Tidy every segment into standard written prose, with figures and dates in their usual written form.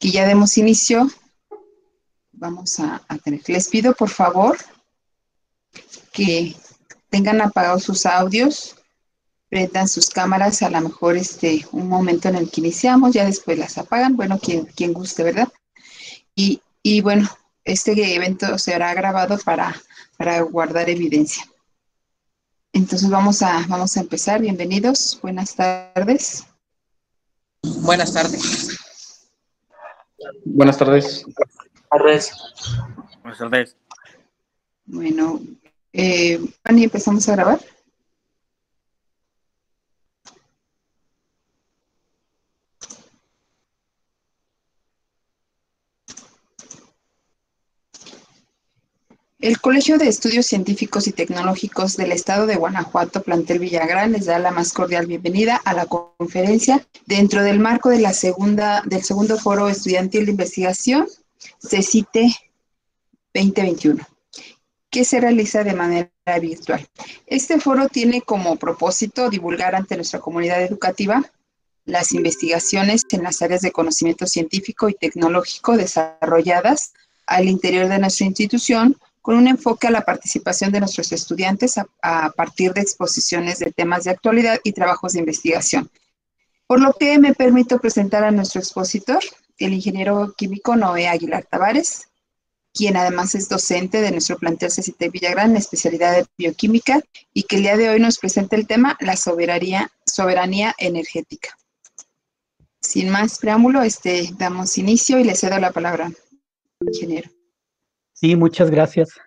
que ya demos inicio. Vamos a tener. Les pido, por favor, que tengan apagados sus audios, prendan sus cámaras, a lo mejor un momento en el que iniciamos, ya después las apagan, bueno, quien guste, ¿verdad? Y bueno, este evento será grabado para guardar evidencia. Entonces vamos a empezar. Bienvenidos, buenas tardes. Buenas tardes. Buenas tardes. Buenas tardes. Bueno, Fanny, ¿empezamos a grabar? El Colegio de Estudios Científicos y Tecnológicos del Estado de Guanajuato, plantel Villagrán, les da la más cordial bienvenida a la conferencia dentro del marco de del segundo Foro Estudiantil de Investigación, CECITE 2021, que se realiza de manera virtual. Este foro tiene como propósito divulgar ante nuestra comunidad educativa las investigaciones en las áreas de conocimiento científico y tecnológico desarrolladas al interior de nuestra institución, con un enfoque a la participación de nuestros estudiantes a partir de exposiciones de temas de actualidad y trabajos de investigación. Por lo que me permito presentar a nuestro expositor, el ingeniero químico Noé Aguilar Tavares, quien además es docente de nuestro plantel CECITE Villagrán en especialidad de bioquímica, y que el día de hoy nos presenta el tema la soberanía energética. Sin más preámbulo, damos inicio y le cedo la palabra, ingeniero. Sí, muchas gracias.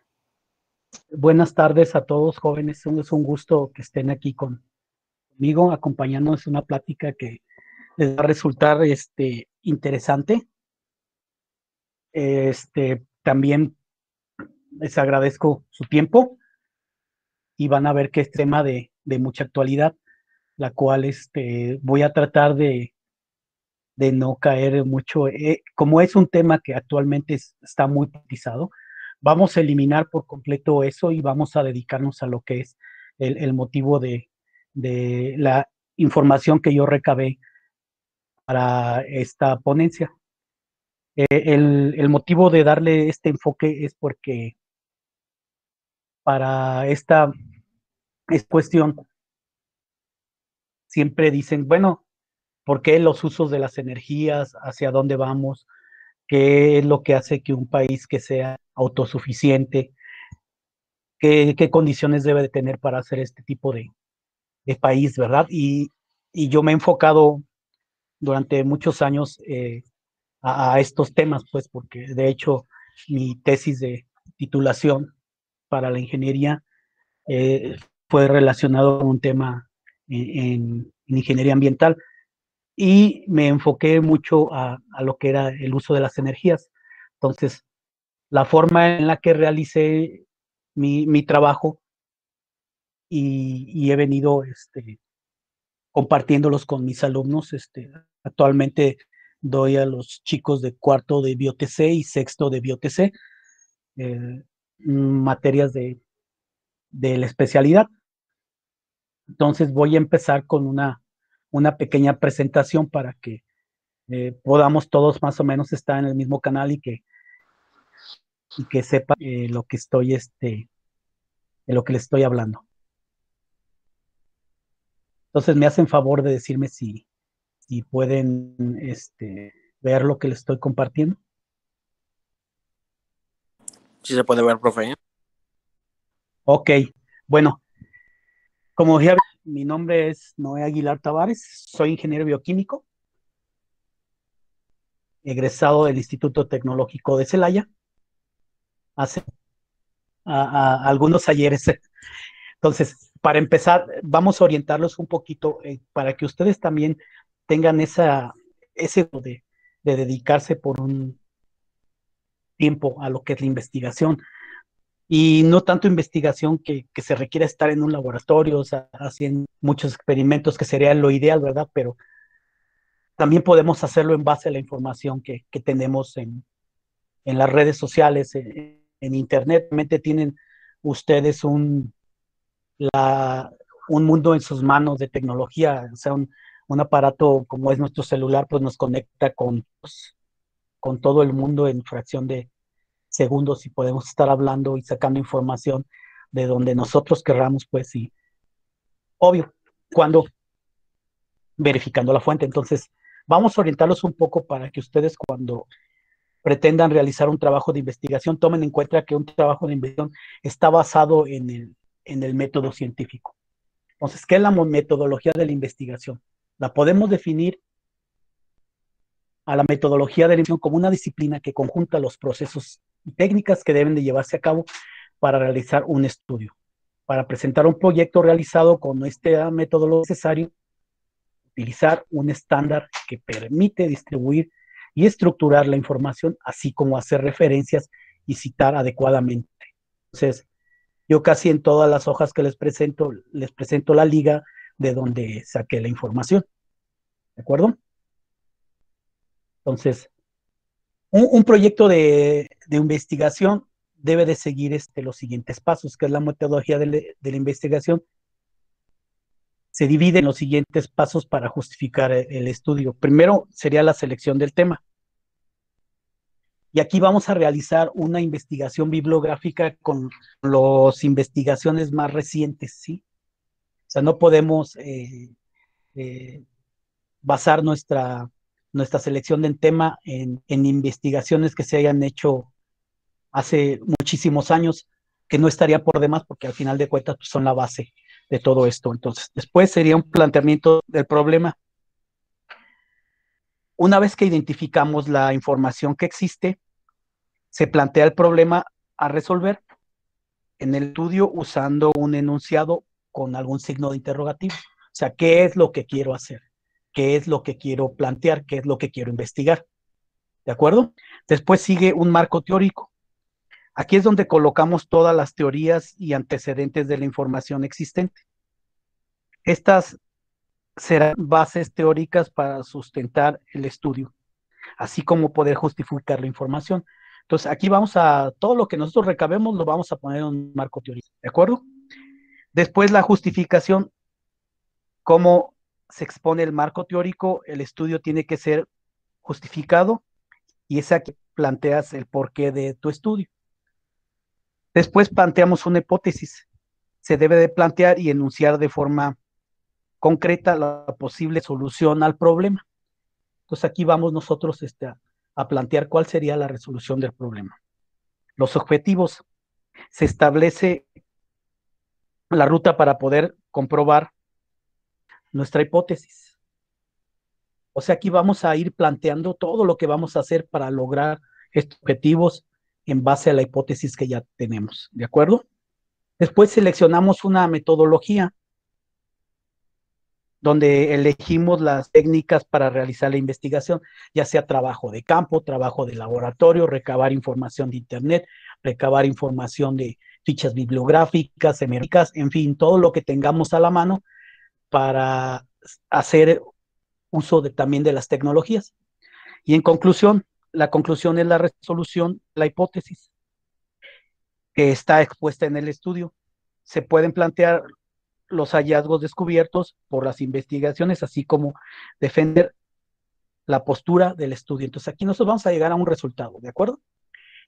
Buenas tardes a todos, jóvenes. Es un gusto que estén aquí conmigo, acompañándonos en una plática que les va a resultar interesante. También les agradezco su tiempo y van a ver que es tema de mucha actualidad, la cual voy a tratar de no caer mucho. Como es un tema que actualmente está muy politizado, vamos a eliminar por completo eso y vamos a dedicarnos a lo que es el motivo de la información que yo recabé para esta ponencia. El motivo de darle este enfoque es porque para esta cuestión siempre dicen, bueno, ¿por qué los usos de las energías? ¿Hacia dónde vamos? ¿Qué es lo que hace que un país que sea autosuficiente, qué condiciones debe de tener para hacer este tipo de país, ¿verdad? Y yo me he enfocado durante muchos años a estos temas, pues, porque de hecho mi tesis de titulación para la ingeniería fue relacionado con un tema en ingeniería ambiental, y me enfoqué mucho a lo que era el uso de las energías. Entonces, la forma en la que realicé mi trabajo y he venido compartiéndolos con mis alumnos. Actualmente doy a los chicos de cuarto de BioTC y sexto de BioTC materias de la especialidad. Entonces voy a empezar con una pequeña presentación para que podamos todos más o menos estar en el mismo canal y que sepan lo que estoy de lo que les estoy hablando. Entonces me hacen favor de decirme si pueden ver lo que les estoy compartiendo. Sí se puede ver, profe. Ok, bueno, como ya mi nombre es Noé Aguilar Tavares, soy ingeniero bioquímico, egresado del Instituto Tecnológico de Celaya, hace algunos ayeres. Entonces, para empezar, vamos a orientarlos un poquito para que ustedes también tengan ese de dedicarse por un tiempo a lo que es la investigación. Y no tanto investigación que se requiera estar en un laboratorio, o sea, haciendo muchos experimentos, que sería lo ideal, ¿verdad? Pero también podemos hacerlo en base a la información que tenemos en las redes sociales, en Internet. Realmente tienen ustedes un mundo en sus manos de tecnología, o sea, un aparato como es nuestro celular, pues nos conecta con con todo el mundo en fracción de segundos y podemos estar hablando y sacando información de donde nosotros querramos, pues sí, obvio, cuando verificando la fuente. Entonces, vamos a orientarlos un poco para que ustedes cuando pretendan realizar un trabajo de investigación, tomen en cuenta que un trabajo de investigación está basado en el método científico. Entonces, ¿qué es la metodología de la investigación? La podemos definir a la metodología de la investigación como una disciplina que conjunta los procesos y técnicas que deben de llevarse a cabo para realizar un estudio. Para presentar un proyecto realizado con este método necesario, utilizar un estándar que permite distribuir y estructurar la información, así como hacer referencias y citar adecuadamente. Entonces, yo casi en todas las hojas que les presento la liga de donde saqué la información. ¿De acuerdo? Entonces, un proyecto de investigación debe de seguir los siguientes pasos, que es la metodología de la investigación. Se divide en los siguientes pasos para justificar el estudio. Primero sería la selección del tema. Y aquí vamos a realizar una investigación bibliográfica con las investigaciones más recientes, ¿sí? O sea, no podemos basar nuestra selección del tema en investigaciones que se hayan hecho hace muchísimos años, que no estaría por demás porque al final de cuentas pues, son la base de todo esto. Entonces, después sería un planteamiento del problema. Una vez que identificamos la información que existe, se plantea el problema a resolver en el estudio usando un enunciado con algún signo de interrogativo. O sea, ¿qué es lo que quiero hacer? ¿Qué es lo que quiero plantear? ¿Qué es lo que quiero investigar? ¿De acuerdo? Después sigue un marco teórico. Aquí es donde colocamos todas las teorías y antecedentes de la información existente. Estas serán bases teóricas para sustentar el estudio, así como poder justificar la información. Entonces, aquí todo lo que nosotros recabemos lo vamos a poner en un marco teórico, ¿de acuerdo? Después la justificación, cómo se expone el marco teórico, el estudio tiene que ser justificado y es aquí planteas el porqué de tu estudio. Después planteamos una hipótesis. Se debe de plantear y enunciar de forma concreta la posible solución al problema. Entonces aquí vamos nosotros a plantear cuál sería la resolución del problema. Los objetivos. Se establece la ruta para poder comprobar nuestra hipótesis. O sea, aquí vamos a ir planteando todo lo que vamos a hacer para lograr estos objetivos en base a la hipótesis que ya tenemos, ¿de acuerdo? Después seleccionamos una metodología donde elegimos las técnicas para realizar la investigación, ya sea trabajo de campo, trabajo de laboratorio, recabar información de internet, recabar información de fichas bibliográficas, hemerotecas, en fin, todo lo que tengamos a la mano para hacer uso también de las tecnologías. Y en conclusión, la conclusión es la resolución, la hipótesis que está expuesta en el estudio. Se pueden plantear los hallazgos descubiertos por las investigaciones, así como defender la postura del estudio. Entonces aquí nosotros vamos a llegar a un resultado, ¿de acuerdo?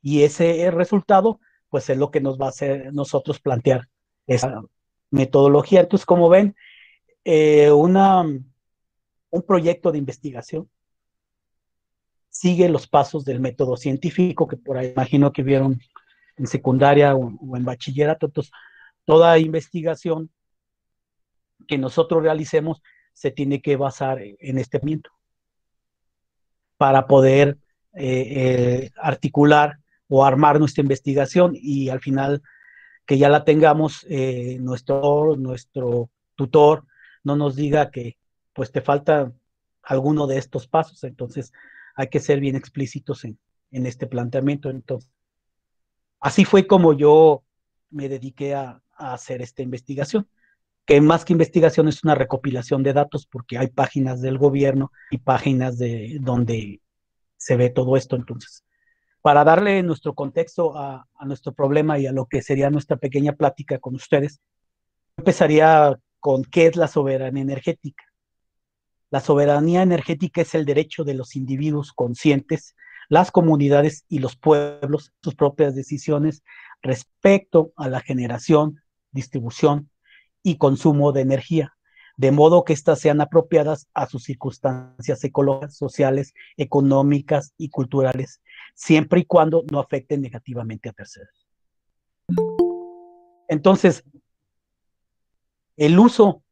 Y ese resultado, pues es lo que nos va a hacer nosotros plantear esa metodología. Entonces, como ven, un proyecto de investigación sigue los pasos del método científico, que por ahí imagino que vieron en secundaria o en bachillerato. Entonces, toda investigación que nosotros realicemos se tiene que basar en este punto para poder articular o armar nuestra investigación y al final que ya la tengamos, nuestro tutor no nos diga que pues te falta alguno de estos pasos. Entonces hay que ser bien explícitos en este planteamiento. Entonces, así fue como yo me dediqué a hacer esta investigación, que más que investigación es una recopilación de datos, porque hay páginas del gobierno y páginas de donde se ve todo esto. Entonces, para darle nuestro contexto a nuestro problema y a lo que sería nuestra pequeña plática con ustedes, empezaría con qué es la soberanía energética. La soberanía energética es el derecho de los individuos conscientes las comunidades y los pueblos sus propias decisiones respecto a la generación, distribución y consumo de energía, de modo que éstas sean apropiadas a sus circunstancias ecológicas, sociales, económicas y culturales, siempre y cuando no afecten negativamente a terceros. Entonces, el uso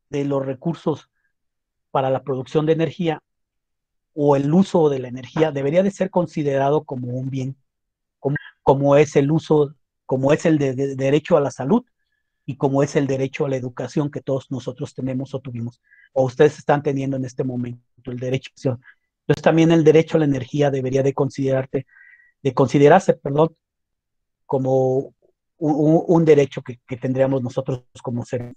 de los recursos para la producción de energía o el uso de la energía debería de ser considerado como un bien, como es el uso, como es el derecho a la salud y como es el derecho a la educación que todos nosotros tenemos o tuvimos, o ustedes están teniendo en este momento, el derecho a la educación. Entonces también el derecho a la energía debería de considerarse, perdón, como un derecho que tendríamos nosotros como seres.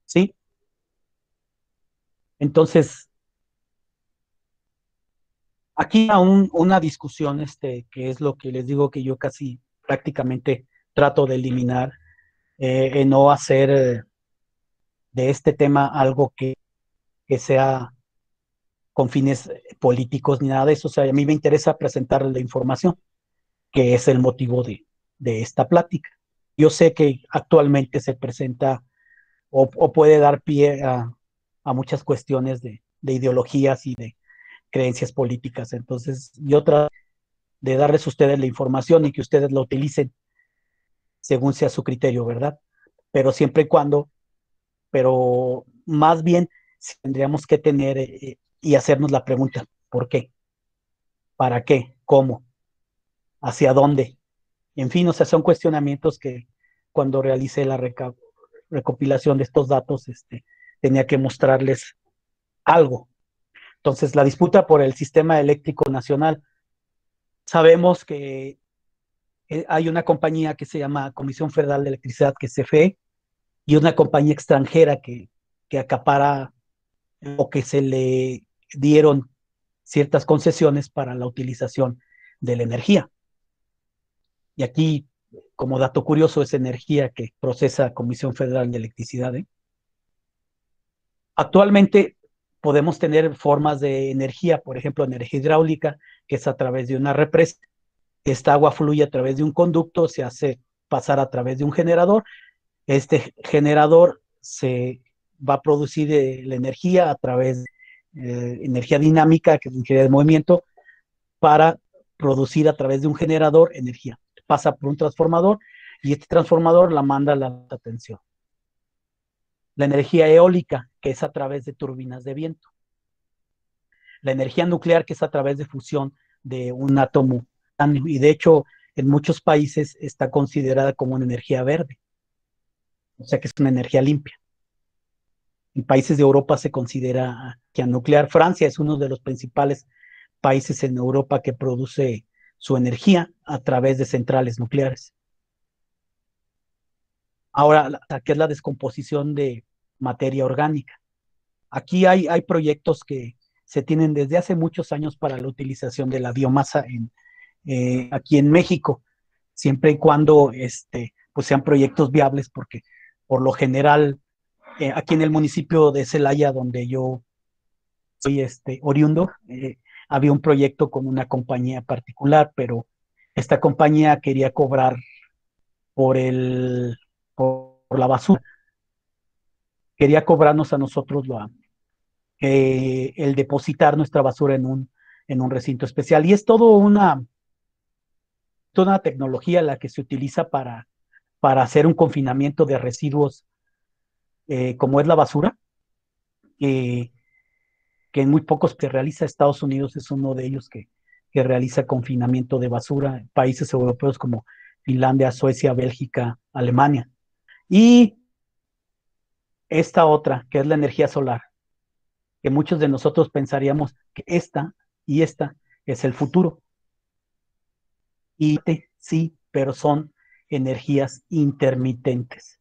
¿Sí? Entonces, aquí una discusión, que es lo que les digo que yo casi prácticamente trato de eliminar, en no hacer de este tema algo que sea con fines políticos ni nada de eso. O sea, a mí me interesa presentarles la información, que es el motivo de esta plática. Yo sé que actualmente se presenta o puede dar pie a muchas cuestiones de ideologías y de creencias políticas. Entonces, yo trato de darles a ustedes la información y que ustedes la utilicen según sea su criterio, ¿verdad? Pero siempre y cuando, pero más bien tendríamos que tener y hacernos la pregunta, ¿por qué? ¿Para qué? ¿Cómo? ¿Hacia dónde? En fin, o sea, son cuestionamientos que cuando realicé la recopilación de estos datos, tenía que mostrarles algo. Entonces, la disputa por el sistema eléctrico nacional. Sabemos que hay una compañía que se llama Comisión Federal de Electricidad, que es CFE, y una compañía extranjera que acapara o que se le dieron ciertas concesiones para la utilización de la energía. Y aquí, como dato curioso, es energía que procesa Comisión Federal de Electricidad. Actualmente podemos tener formas de energía, por ejemplo, energía hidráulica, que es a través de una represa. Esta agua fluye a través de un conducto, se hace pasar a través de un generador. Este generador se va a producir la energía a través de energía dinámica, que es energía de movimiento, para producir a través de un generador energía. Pasa por un transformador y este transformador la manda a la alta tensión. La energía eólica, que es a través de turbinas de viento. La energía nuclear, que es a través de fusión de un átomo. Y de hecho, en muchos países está considerada como una energía verde. O sea que es una energía limpia. En países de Europa se considera que nuclear. Francia es uno de los principales países en Europa que produce su energía a través de centrales nucleares. Ahora, ¿qué es la descomposición de materia orgánica? Aquí hay proyectos que se tienen desde hace muchos años para la utilización de la biomasa aquí en México, siempre y cuando pues sean proyectos viables, porque por lo general aquí en el municipio de Celaya, donde yo soy oriundo, había un proyecto con una compañía particular, pero esta compañía quería cobrar por por la basura, quería cobrarnos a nosotros el depositar nuestra basura en un recinto especial. Y es toda una tecnología la que se utiliza para hacer un confinamiento de residuos, como es la basura, que en muy pocos que realiza. Estados Unidos es uno de ellos que realiza confinamiento de basura, países europeos como Finlandia, Suecia, Bélgica, Alemania. Y esta otra, que es la energía solar, que muchos de nosotros pensaríamos que esta y esta es el futuro. Y sí, pero son energías intermitentes.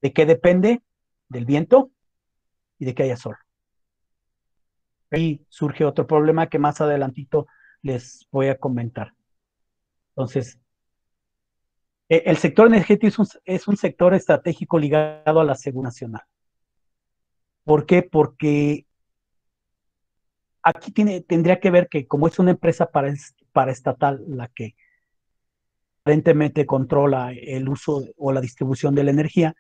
¿De qué depende? Del viento y de que haya sol. Ahí surge otro problema que más adelantito les voy a comentar. Entonces, el sector energético es un sector estratégico ligado a la seguridad nacional. ¿Por qué? Porque aquí tendría que ver que como es una empresa paraestatal la que aparentemente controla el uso o la distribución de la energía,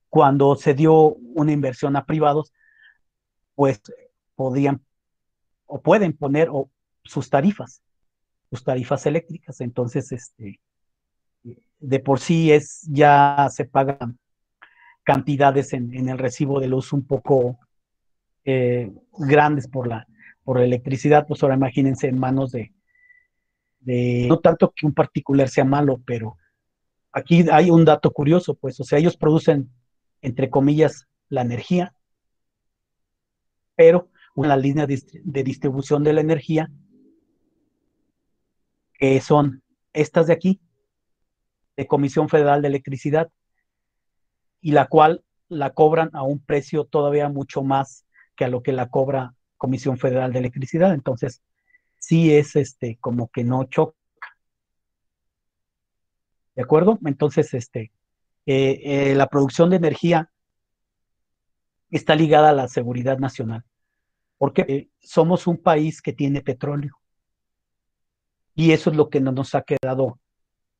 cuando se dio una inversión a privados, pues podían o pueden poner sus tarifas eléctricas. Entonces, de por sí ya se pagan cantidades en el recibo de luz un poco grandes por la electricidad. Pues ahora imagínense en manos no tanto que un particular sea malo, pero aquí hay un dato curioso, pues, o sea, ellos producen, entre comillas, la energía, pero una línea de distribución de la energía, que son estas de aquí, de Comisión Federal de Electricidad, y la cual la cobran a un precio todavía mucho más que a lo que la cobra Comisión Federal de Electricidad. Entonces, sí es como que no choca, ¿de acuerdo? Entonces, la producción de energía está ligada a la seguridad nacional, porque somos un país que tiene petróleo, y eso es lo que no nos ha quedado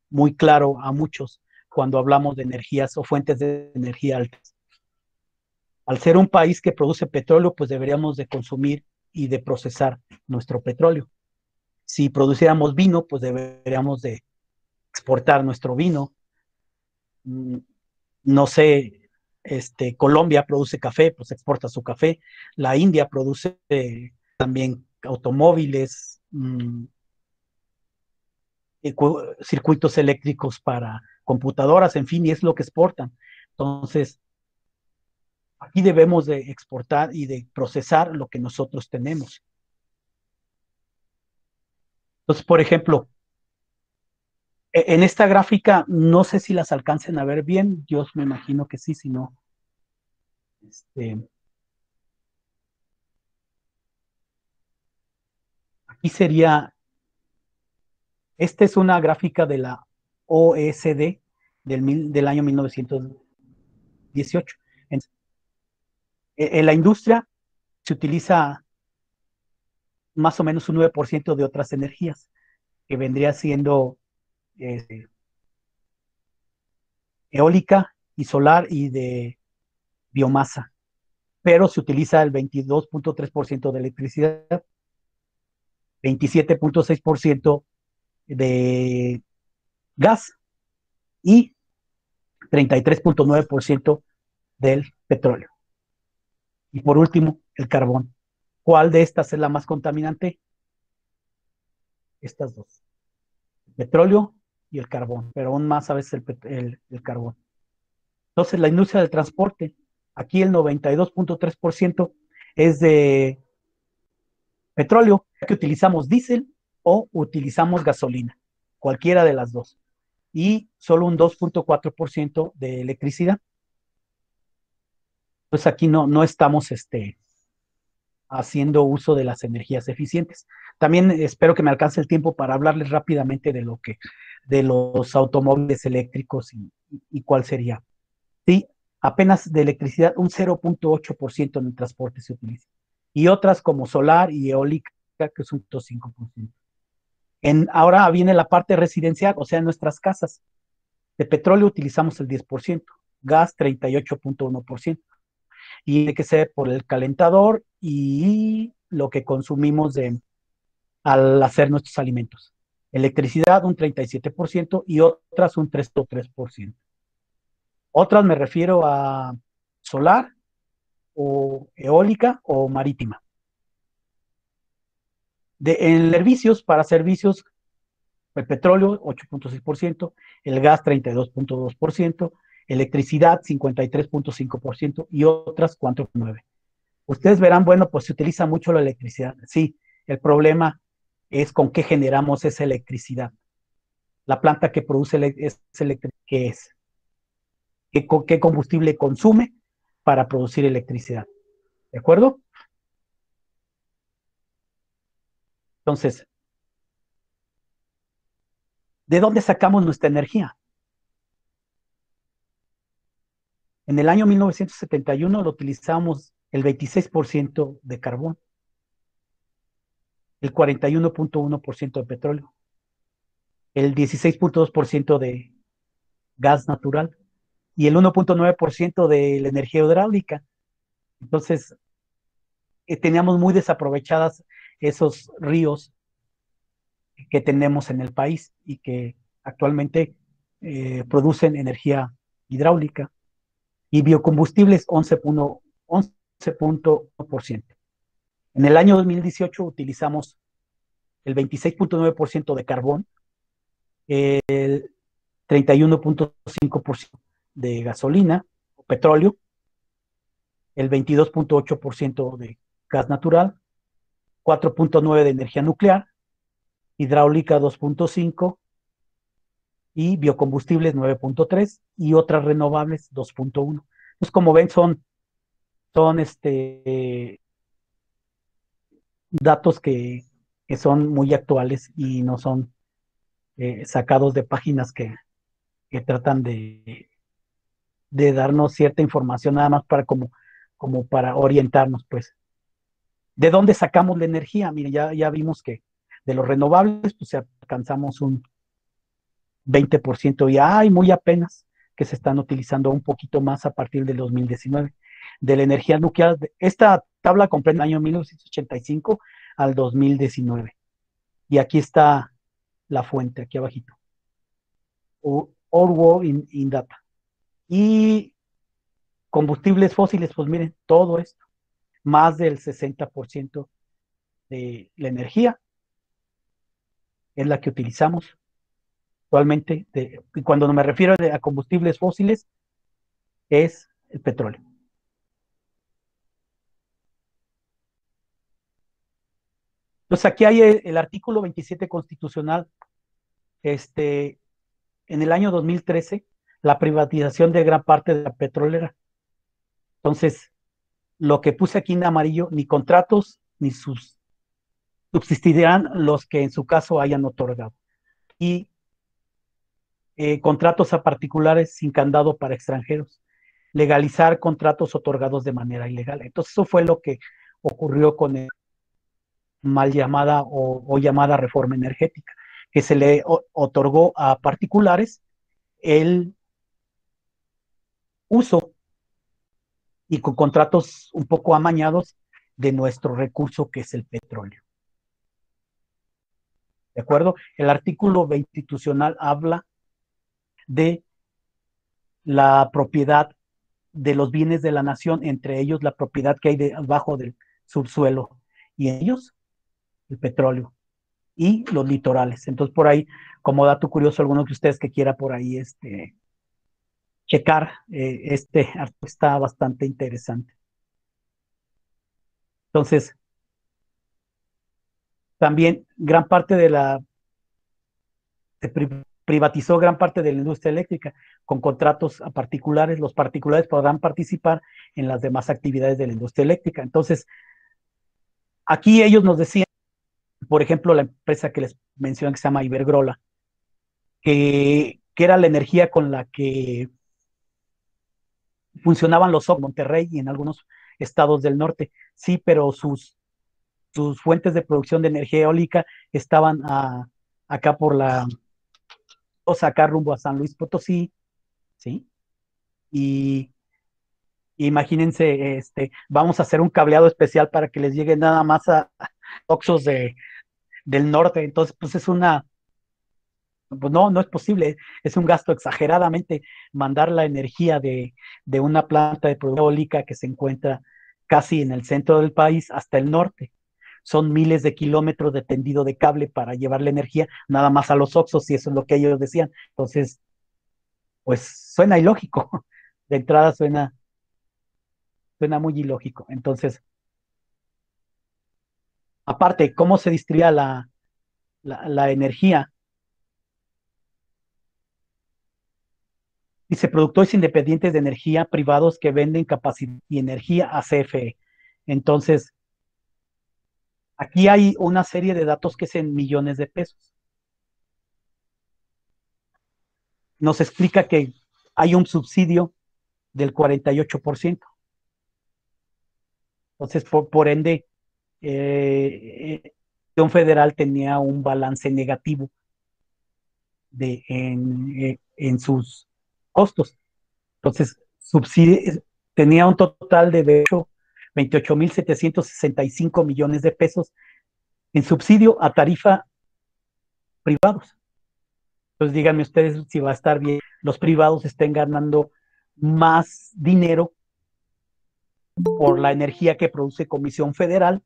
muy claro a muchos cuando hablamos de energías o fuentes de energía altas. Al ser un país que produce petróleo, pues deberíamos de consumir y de procesar nuestro petróleo. Si produciéramos vino, pues deberíamos de exportar nuestro vino. No sé, Colombia produce café, pues exporta su café. La India produce también automóviles, circuitos eléctricos para computadoras, en fin, y es lo que exportan. Entonces, aquí debemos de exportar y de procesar lo que nosotros tenemos. Entonces, por ejemplo, en esta gráfica, no sé si las alcancen a ver bien, yo me imagino que sí, si no. Aquí sería, esta es una gráfica de la OECD del año 1918. En la industria se utiliza más o menos un 9% de otras energías, que vendría siendo eólica y solar y de biomasa, pero se utiliza el 22.3% de electricidad, 27.6% de gas y 33.9% del petróleo. Y por último, el carbón. ¿Cuál de estas es la más contaminante? Estas dos, el petróleo y el carbón, pero aún más a veces el carbón. Entonces, la industria del transporte, aquí el 92.3% es de petróleo, que utilizamos diésel o utilizamos gasolina, cualquiera de las dos, y solo un 2.4% de electricidad. Pues aquí no estamos haciendo uso de las energías eficientes. También espero que me alcance el tiempo para hablarles rápidamente de los automóviles eléctricos y cuál sería. Sí, apenas de electricidad un 0.8% en el transporte se utiliza. Y otras como solar y eólica, que es un 0.5%. Ahora viene la parte residencial, o sea, en nuestras casas. De petróleo utilizamos el 10%, gas 38.1%. Y tiene que ser por el calentador y lo que consumimos al hacer nuestros alimentos. Electricidad un 37% y otras un 3.3%. Otras me refiero a solar o eólica o marítima. En servicios, para servicios, el petróleo 8.6%, el gas 32.2%, electricidad 53.5% y otras 4.9%. Ustedes verán, bueno, pues se utiliza mucho la electricidad. Sí, el problema es con qué generamos esa electricidad. La planta que produce esa electricidad, ¿qué es? ¿Qué combustible consume para producir electricidad? ¿De acuerdo? Entonces, ¿de dónde sacamos nuestra energía? En el año 1971 lo utilizamos el 26% de carbón, el 41.1% de petróleo, el 16.2% de gas natural y el 1.9% de la energía hidráulica. Entonces, teníamos muy desaprovechadas esos ríos que tenemos en el país y que actualmente producen energía hidráulica y biocombustibles 11.1%. En el año 2018 utilizamos el 26.9% de carbón, el 31.5% de gasolina o petróleo, el 22.8% de gas natural, 4.9% de energía nuclear, hidráulica 2.5% y biocombustibles 9.3% y otras renovables 2.1%. Entonces, como ven, son datos que son muy actuales y no son sacados de páginas que tratan de darnos cierta información nada más para como para orientarnos, pues. ¿De dónde sacamos la energía? Mire, ya vimos que de los renovables, pues alcanzamos un 20% y hay muy apenas que se están utilizando un poquito más a partir del 2019. De la energía nuclear, esta tabla comprende el año 1985 al 2019. Y aquí está la fuente, aquí abajito. Our World in Data. Y combustibles fósiles, pues miren, todo esto, más del 60% de la energía es la que utilizamos actualmente. Y cuando me refiero a combustibles fósiles, es el petróleo. Entonces aquí hay el artículo 27 constitucional, en el año 2013, la privatización de gran parte de la petrolera. Entonces, lo que puse aquí en amarillo, ni contratos, ni subsistirán los que en su caso hayan otorgado. Y contratos a particulares sin candado para extranjeros. Legalizar contratos otorgados de manera ilegal. Entonces, eso fue lo que ocurrió con el mal llamada o llamada reforma energética, que se le otorgó a particulares el uso y con contratos un poco amañados de nuestro recurso que es el petróleo. ¿De acuerdo? El artículo 20 institucional habla de la propiedad de los bienes de la nación, entre ellos la propiedad que hay debajo del subsuelo, y ellos el petróleo y los litorales. Entonces, por ahí, como dato curioso, alguno de ustedes que quiera por ahí checar, está bastante interesante. Entonces, también gran parte se privatizó gran parte de la industria eléctrica con contratos a particulares. Los particulares podrán participar en las demás actividades de la industria eléctrica. Entonces, aquí ellos nos decían, por ejemplo, la empresa que les mencionan que se llama Iberdrola, que era la energía con la que funcionaban los en Monterrey y en algunos estados del norte. Sí, pero sus fuentes de producción de energía eólica estaban acá acá rumbo a San Luis Potosí, ¿sí? Y imagínense, vamos a hacer un cableado especial para que les llegue nada más a Oxxos del norte. Entonces, pues pues no es posible, es un gasto exageradamente mandar la energía de una planta de producción eólica que se encuentra casi en el centro del país hasta el norte. Son miles de kilómetros de tendido de cable para llevar la energía nada más a los Oxxos, y eso es lo que ellos decían. Entonces, pues suena ilógico. De entrada suena muy ilógico. Entonces, aparte, ¿cómo se distribuía la energía? Dice, productores independientes de energía privados que venden capacidad y energía a CFE. Entonces, aquí hay una serie de datos que es en millones de pesos. Nos explica que hay un subsidio del 48%. Entonces, por ende, la Comisión Federal tenía un balance negativo en sus costos. Entonces, tenía un total de 28.765 millones de pesos en subsidio a tarifa privados. Entonces, díganme ustedes si va a estar bien, los privados estén ganando más dinero por la energía que produce Comisión Federal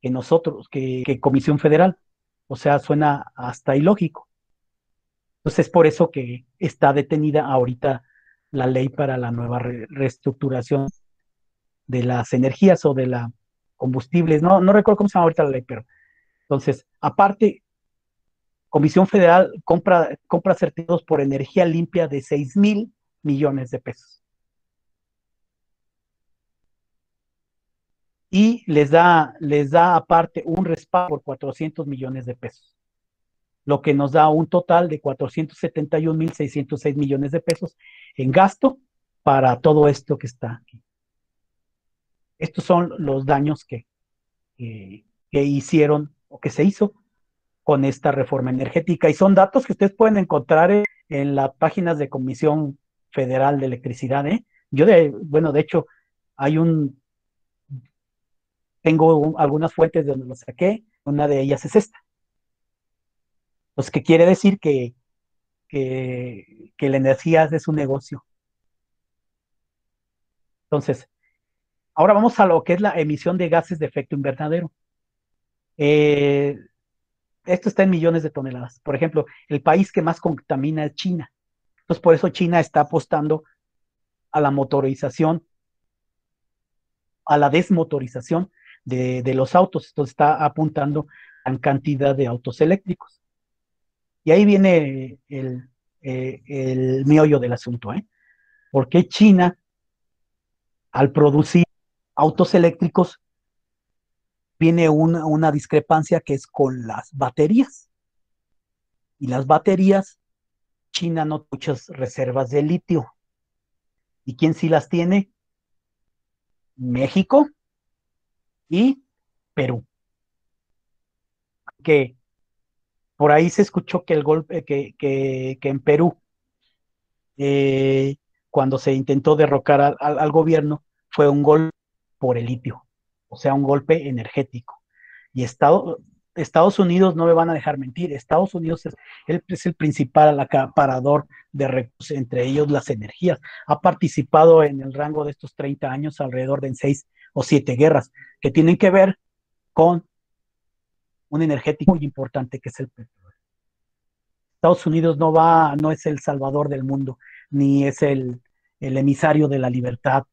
que nosotros, que Comisión Federal. O sea, suena hasta ilógico. Entonces, es por eso que está detenida ahorita la ley para la nueva reestructuración de las energías o de la combustibles. No recuerdo cómo se llama ahorita la ley, pero entonces, aparte, Comisión Federal compra certificados por energía limpia de 6,000 millones de pesos. Y les da aparte un respaldo por 400 millones de pesos, lo que nos da un total de 471,606 millones de pesos en gasto para todo esto que está aquí. Estos son los daños que hicieron o que se hizo con esta reforma energética, y son datos que ustedes pueden encontrar en las páginas de Comisión Federal de Electricidad. De hecho, tengo algunas fuentes de donde lo saqué, una de ellas es esta. Pues que quiere decir que la energía es un negocio. Entonces, ahora vamos a lo que es la emisión de gases de efecto invernadero. Esto está en millones de toneladas. Por ejemplo, el país que más contamina es China. Entonces, por eso China está apostando a la motorización, a la desmotorización de los autos. Entonces, está apuntando a cantidad de autos eléctricos. Y ahí viene el meollo del asunto, ¿eh? ¿Por qué China, al producir autos eléctricos, viene una discrepancia que es con las baterías? Y las baterías, China no tiene muchas reservas de litio. ¿Y quién sí las tiene? México y Perú. Que por ahí se escuchó que el golpe, que en Perú, cuando se intentó derrocar al gobierno, fue un golpe por el litio, o sea, un golpe energético. Y Estados Unidos, no me van a dejar mentir, Estados Unidos es el principal acaparador de recursos, entre ellos las energías. Ha participado en el rango de estos 30 años alrededor de 6 o 7 guerras que tienen que ver con un energético muy importante que es el petróleo. Estados Unidos no es el salvador del mundo, ni es el emisario de la libertad,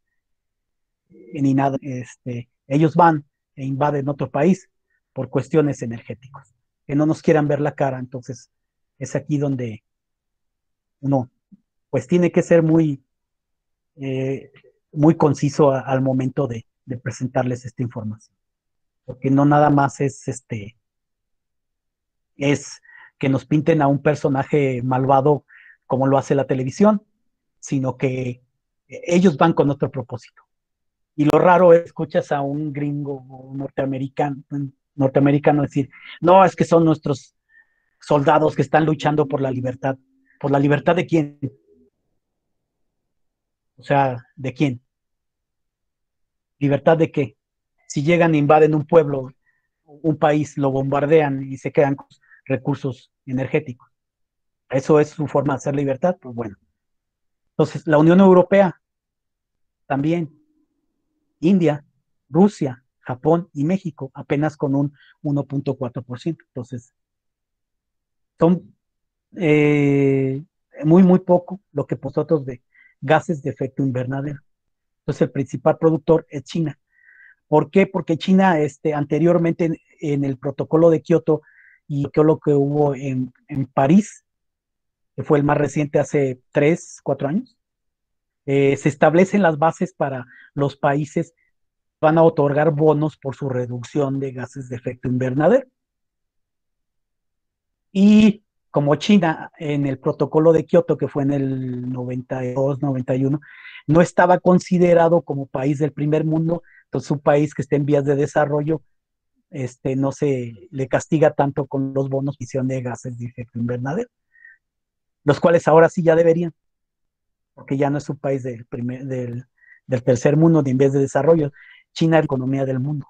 ni nada. Ellos van e invaden otro país por cuestiones energéticas, que no nos quieran ver la cara. Entonces, es aquí donde uno, pues tiene que ser muy conciso al momento de presentarles esta información, porque no nada más es que nos pinten a un personaje malvado como lo hace la televisión, sino que ellos van con otro propósito. Y lo raro es, escuchas a un gringo o norteamericano decir, no, es que son nuestros soldados que están luchando por la libertad. ¿Por la libertad de quién? O sea, ¿de quién? ¿Libertad de qué? Si llegan e invaden un pueblo, un país, lo bombardean y se quedan con recursos energéticos. ¿Eso es su forma de hacer libertad? Pues bueno. Entonces, la Unión Europea también, India, Rusia, Japón y México, apenas con un 1.4%. Entonces, son muy poco lo que nosotros de gases de efecto invernadero. Entonces, el principal productor es China. ¿Por qué? Porque China anteriormente en el protocolo de Kioto y lo que hubo en París, que fue el más reciente hace 3, 4 años, se establecen las bases para los países que van a otorgar bonos por su reducción de gases de efecto invernadero. Y como China en el protocolo de Kioto, que fue en el 92, 91, no estaba considerado como país del primer mundo, entonces un país que esté en vías de desarrollo no se le castiga tanto con los bonos de emisión de gases de efecto invernadero, los cuales ahora sí ya deberían, porque ya no es un país del tercer mundo ni en vías de desarrollo. China es la economía del mundo.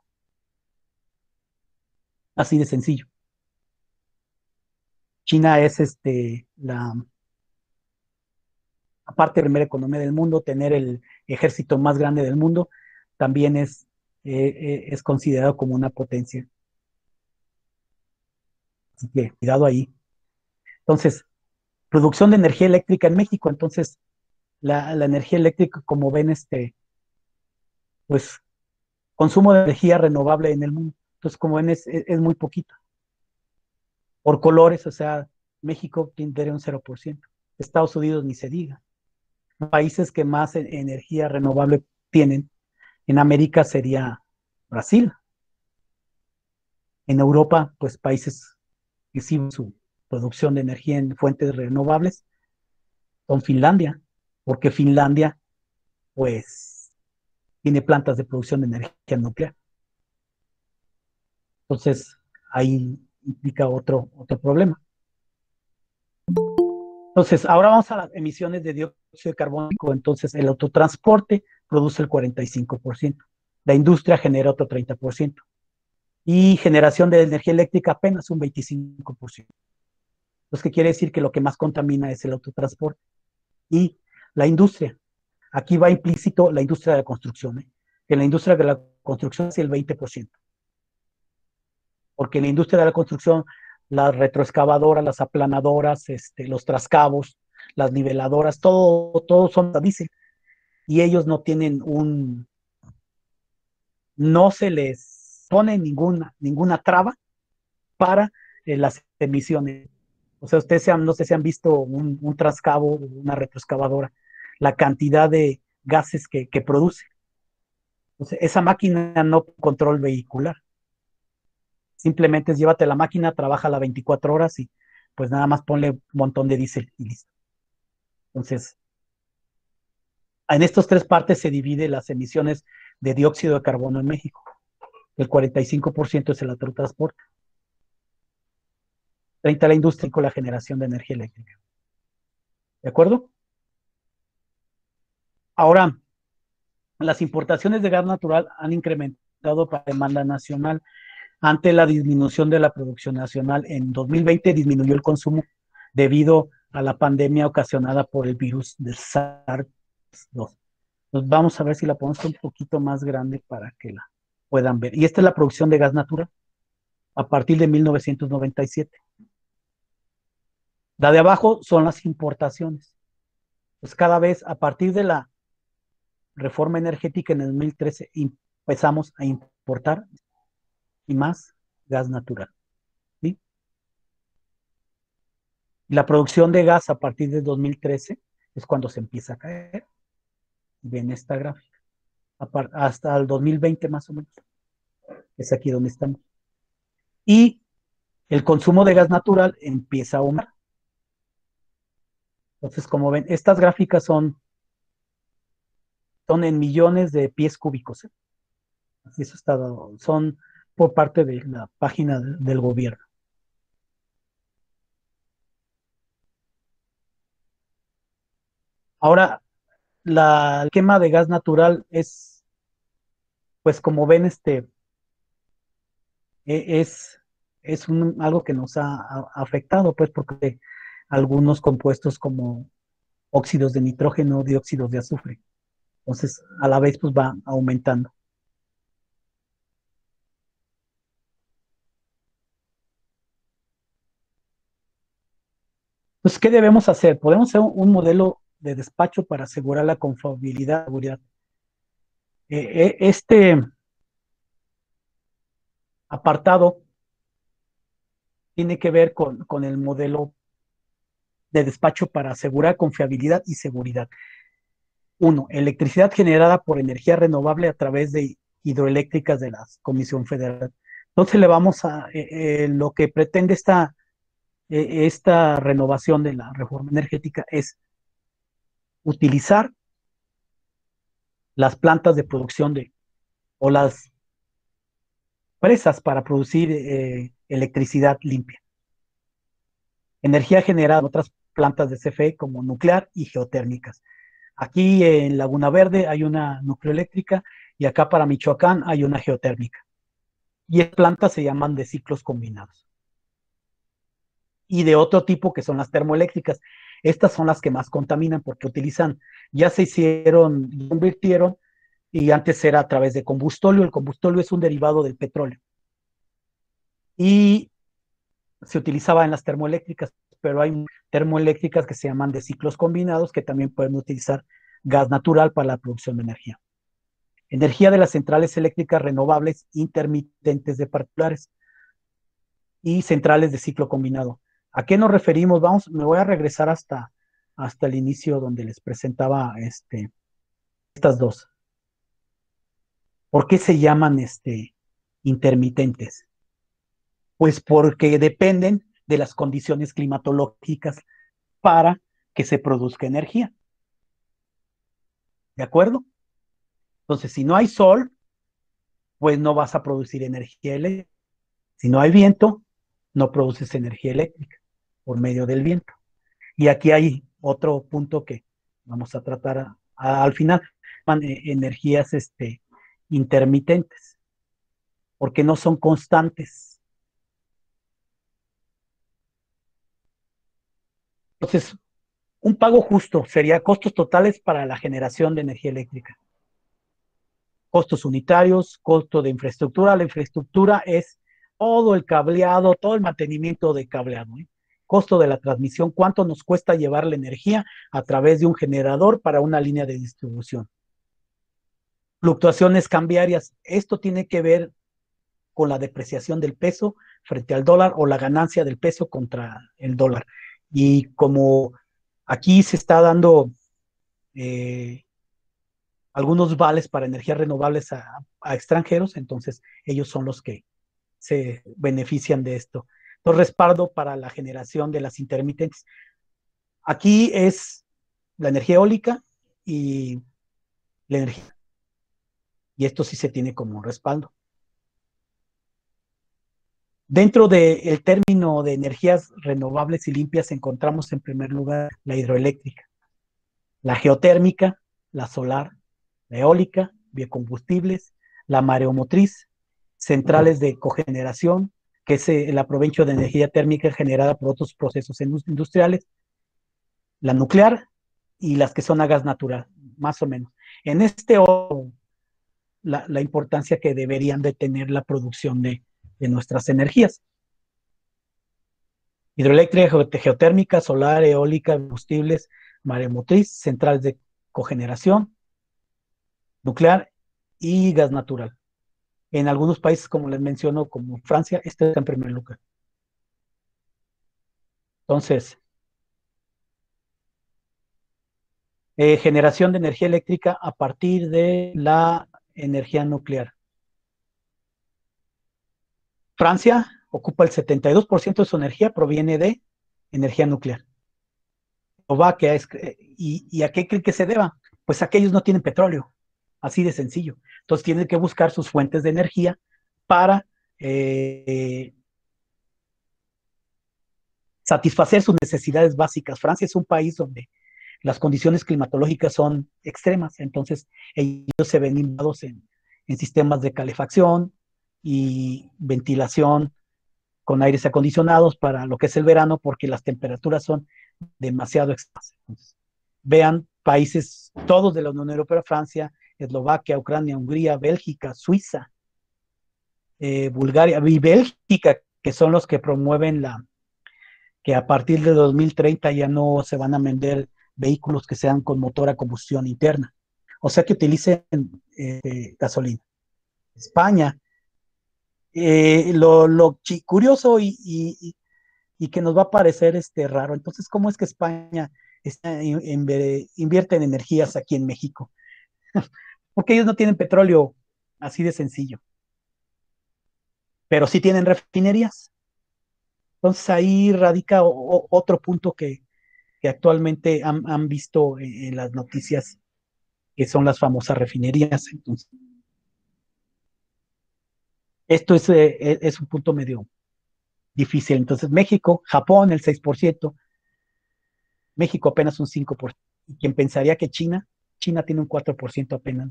Así de sencillo. China es aparte de la primera economía del mundo, tener el ejército más grande del mundo, también es considerado como una potencia. Así que cuidado ahí. Entonces, producción de energía eléctrica en México. Entonces, la energía eléctrica, como ven, pues, consumo de energía renovable en el mundo. Entonces, como ven, es muy poquito. Por colores, o sea, México tiene un 0%. Estados Unidos ni se diga. Países que más energía renovable tienen en América sería Brasil. En Europa, pues países que exhiben su producción de energía en fuentes renovables son Finlandia, porque Finlandia, pues, tiene plantas de producción de energía nuclear. Entonces, ahí implica otro problema. Entonces, ahora vamos a las emisiones de dióxido de carbono. Entonces, el autotransporte produce el 45%. La industria genera otro 30%. Y generación de energía eléctrica apenas un 25%. Entonces, ¿qué quiere decir? Que lo que más contamina es el autotransporte. Y la industria. Aquí va implícito la industria de la construcción. En la industria de la construcción es el 20%. Porque en la industria de la construcción, las retroexcavadoras, las aplanadoras, los trascabos, las niveladoras, todo son a diésel. Y ellos no tienen no se les pone ninguna traba para las emisiones. O sea, no sé si han visto un trascabo, una retroexcavadora, la cantidad de gases que produce. Entonces, esa máquina no control vehicular. Simplemente es llévate la máquina, trabaja las 24 horas y pues nada más ponle un montón de diésel y listo. Entonces, en estas tres partes se divide las emisiones de dióxido de carbono en México. El 45% es el autotransporte. 30% la industria con la generación de energía eléctrica. ¿De acuerdo? Ahora, las importaciones de gas natural han incrementado para demanda nacional. Ante la disminución de la producción nacional, en 2020 disminuyó el consumo debido a la pandemia ocasionada por el virus del SARS-2. Pues vamos a ver si la ponemos un poquito más grande para que la puedan ver. Y esta es la producción de gas natural a partir de 1997. La de abajo son las importaciones. Pues cada vez a partir de la reforma energética en el 2013 empezamos a importar y más gas natural. ¿Sí? La producción de gas a partir de 2013 es cuando se empieza a caer. Ven esta gráfica. Hasta el 2020 más o menos. Es aquí donde estamos. Y el consumo de gas natural empieza a aumentar. Entonces, como ven, estas gráficas son en millones de pies cúbicos. Así eso está dado. Son por parte de la página del gobierno. Ahora, el quema de gas natural es, pues como ven, es algo que nos ha afectado, pues porque algunos compuestos como óxidos de nitrógeno, dióxidos de azufre. Entonces, a la vez, pues va aumentando. Pues, ¿qué debemos hacer? Podemos hacer un modelo de despacho para asegurar la confiabilidad y seguridad. Este apartado tiene que ver con el modelo de despacho para asegurar confiabilidad y seguridad. 1. Electricidad generada por energía renovable a través de hidroeléctricas de la Comisión Federal. Entonces le vamos a, lo que pretende esta renovación de la reforma energética es utilizar las plantas de producción o las presas para producir electricidad limpia. Energía generada en otras plantas de CFE como nuclear y geotérmicas. Aquí en Laguna Verde hay una nucleoeléctrica y acá para Michoacán hay una geotérmica. Y las plantas se llaman de ciclos combinados. Y de otro tipo que son las termoeléctricas. Estas son las que más contaminan porque utilizan, ya se hicieron, ya invirtieron, y antes era a través de combustóleo. El combustóleo es un derivado del petróleo. Y se utilizaba en las termoeléctricas, pero hay termoeléctricas que se llaman de ciclos combinados que también pueden utilizar gas natural para la producción de energía. Energía de las centrales eléctricas renovables intermitentes de particulares y centrales de ciclo combinado. ¿A qué nos referimos? Me voy a regresar hasta el inicio donde les presentaba estas dos. ¿Por qué se llaman intermitentes? Pues porque dependen de las condiciones climatológicas para que se produzca energía. ¿De acuerdo? Entonces, si no hay sol, pues no vas a producir energía eléctrica. Si no hay viento, no produces energía eléctrica por medio del viento. Y aquí hay otro punto que vamos a tratar al final, energías intermitentes, porque no son constantes. Entonces, un pago justo sería costos totales para la generación de energía eléctrica. Costos unitarios, costo de infraestructura. La infraestructura es todo el cableado, todo el mantenimiento de cableado. Costo de la transmisión, cuánto nos cuesta llevar la energía a través de un generador para una línea de distribución. Fluctuaciones cambiarias. Esto tiene que ver con la depreciación del peso frente al dólar o la ganancia del peso contra el dólar. Y como aquí se está dando algunos vales para energías renovables a extranjeros, entonces ellos son los que se benefician de esto. Entonces, respaldo para la generación de las intermitentes. Aquí es la energía eólica y la energía. Y esto sí se tiene como un respaldo. Dentro del término de energías renovables y limpias encontramos en primer lugar la hidroeléctrica, la geotérmica, la solar, la eólica, biocombustibles, la mareomotriz, centrales de cogeneración, que es el aprovecho de energía térmica generada por otros procesos industriales, la nuclear y las que son a gas natural, más o menos. En la importancia que deberían de tener la producción de nuestras energías. Hidroeléctrica, geotérmica, solar, eólica, combustibles, mareomotriz, centrales de cogeneración, nuclear y gas natural. En algunos países, como les menciono, como Francia, este está en primer lugar. Entonces, generación de energía eléctrica a partir de la energía nuclear. Francia ocupa el 72% de su energía, proviene de energía nuclear. Eslovaquia ¿y a qué creen que se deba? Pues a que ellos no tienen petróleo, así de sencillo. Entonces tienen que buscar sus fuentes de energía para satisfacer sus necesidades básicas. Francia es un país donde las condiciones climatológicas son extremas, entonces ellos se ven invados en sistemas de calefacción y ventilación con aires acondicionados para lo que es el verano, porque las temperaturas son demasiado extremas. Entonces, vean países, todos de la Unión Europea: Francia, Eslovaquia, Ucrania, Hungría, Bélgica, Suiza, Bulgaria y Bélgica, que son los que promueven que a partir de 2030 ya no se van a vender vehículos que sean con motor a combustión interna, o sea que utilicen gasolina. España, lo curioso y que nos va a parecer raro, entonces, ¿cómo es que España invierte en energías aquí en México? Porque ellos no tienen petróleo, así de sencillo, pero sí tienen refinerías. Entonces ahí radica otro punto que actualmente han visto en las noticias, que son las famosas refinerías. Entonces, esto es un punto medio difícil. Entonces, México, Japón, el 6%, México apenas un 5%. Y quien pensaría que China tiene un 4% apenas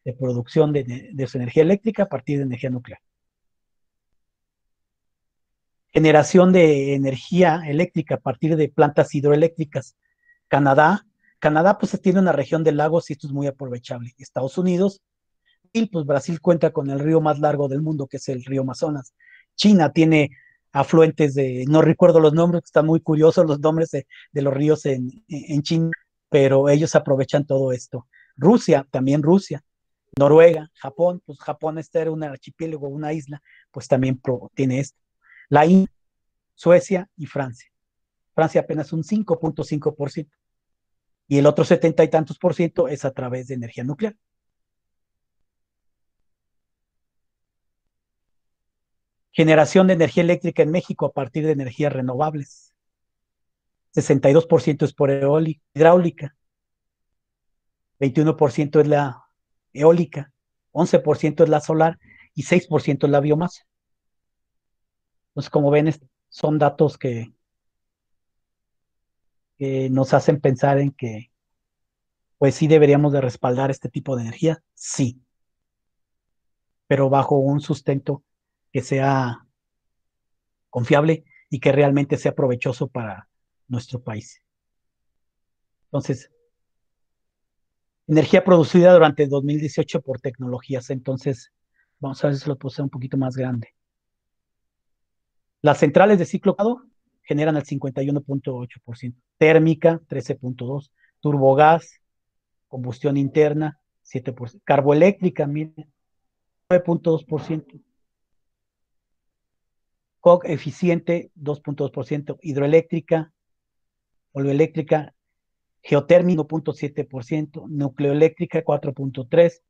de producción de su energía eléctrica a partir de energía nuclear. Generación de energía eléctrica a partir de plantas hidroeléctricas. Canadá pues tiene una región de lagos y esto es muy aprovechable. Estados Unidos, y pues Brasil cuenta con el río más largo del mundo, que es el río Amazonas. China tiene afluentes no recuerdo los nombres, están muy curiosos los nombres de los ríos en China, pero ellos aprovechan todo esto. También Rusia, Noruega, Japón, pues Japón era un archipiélago, una isla, pues también tiene esto. La India, Suecia y Francia. Francia apenas un 5.5%. Y el otro 70 y tantos por ciento es a través de energía nuclear. Generación de energía eléctrica en México a partir de energías renovables. 62% es por hidráulica. 21% es la eólica. 11% es la solar y 6% es la biomasa. Entonces, como ven, son datos que nos hacen pensar en que, pues sí deberíamos de respaldar este tipo de energía, sí, pero bajo un sustento que sea confiable y que realmente sea provechoso para nuestro país. Entonces, energía producida durante 2018 por tecnologías. Entonces, vamos a ver si lo puedo hacer un poquito más grande. Las centrales de ciclo combinado generan el 51.8%, térmica 13.2%, turbogás, combustión interna 7%, carboeléctrica, miren, 9.2%, COG eficiente 2.2%, hidroeléctrica, oleoeléctrica, geotérmica 1.7%, nucleoeléctrica 4.3%,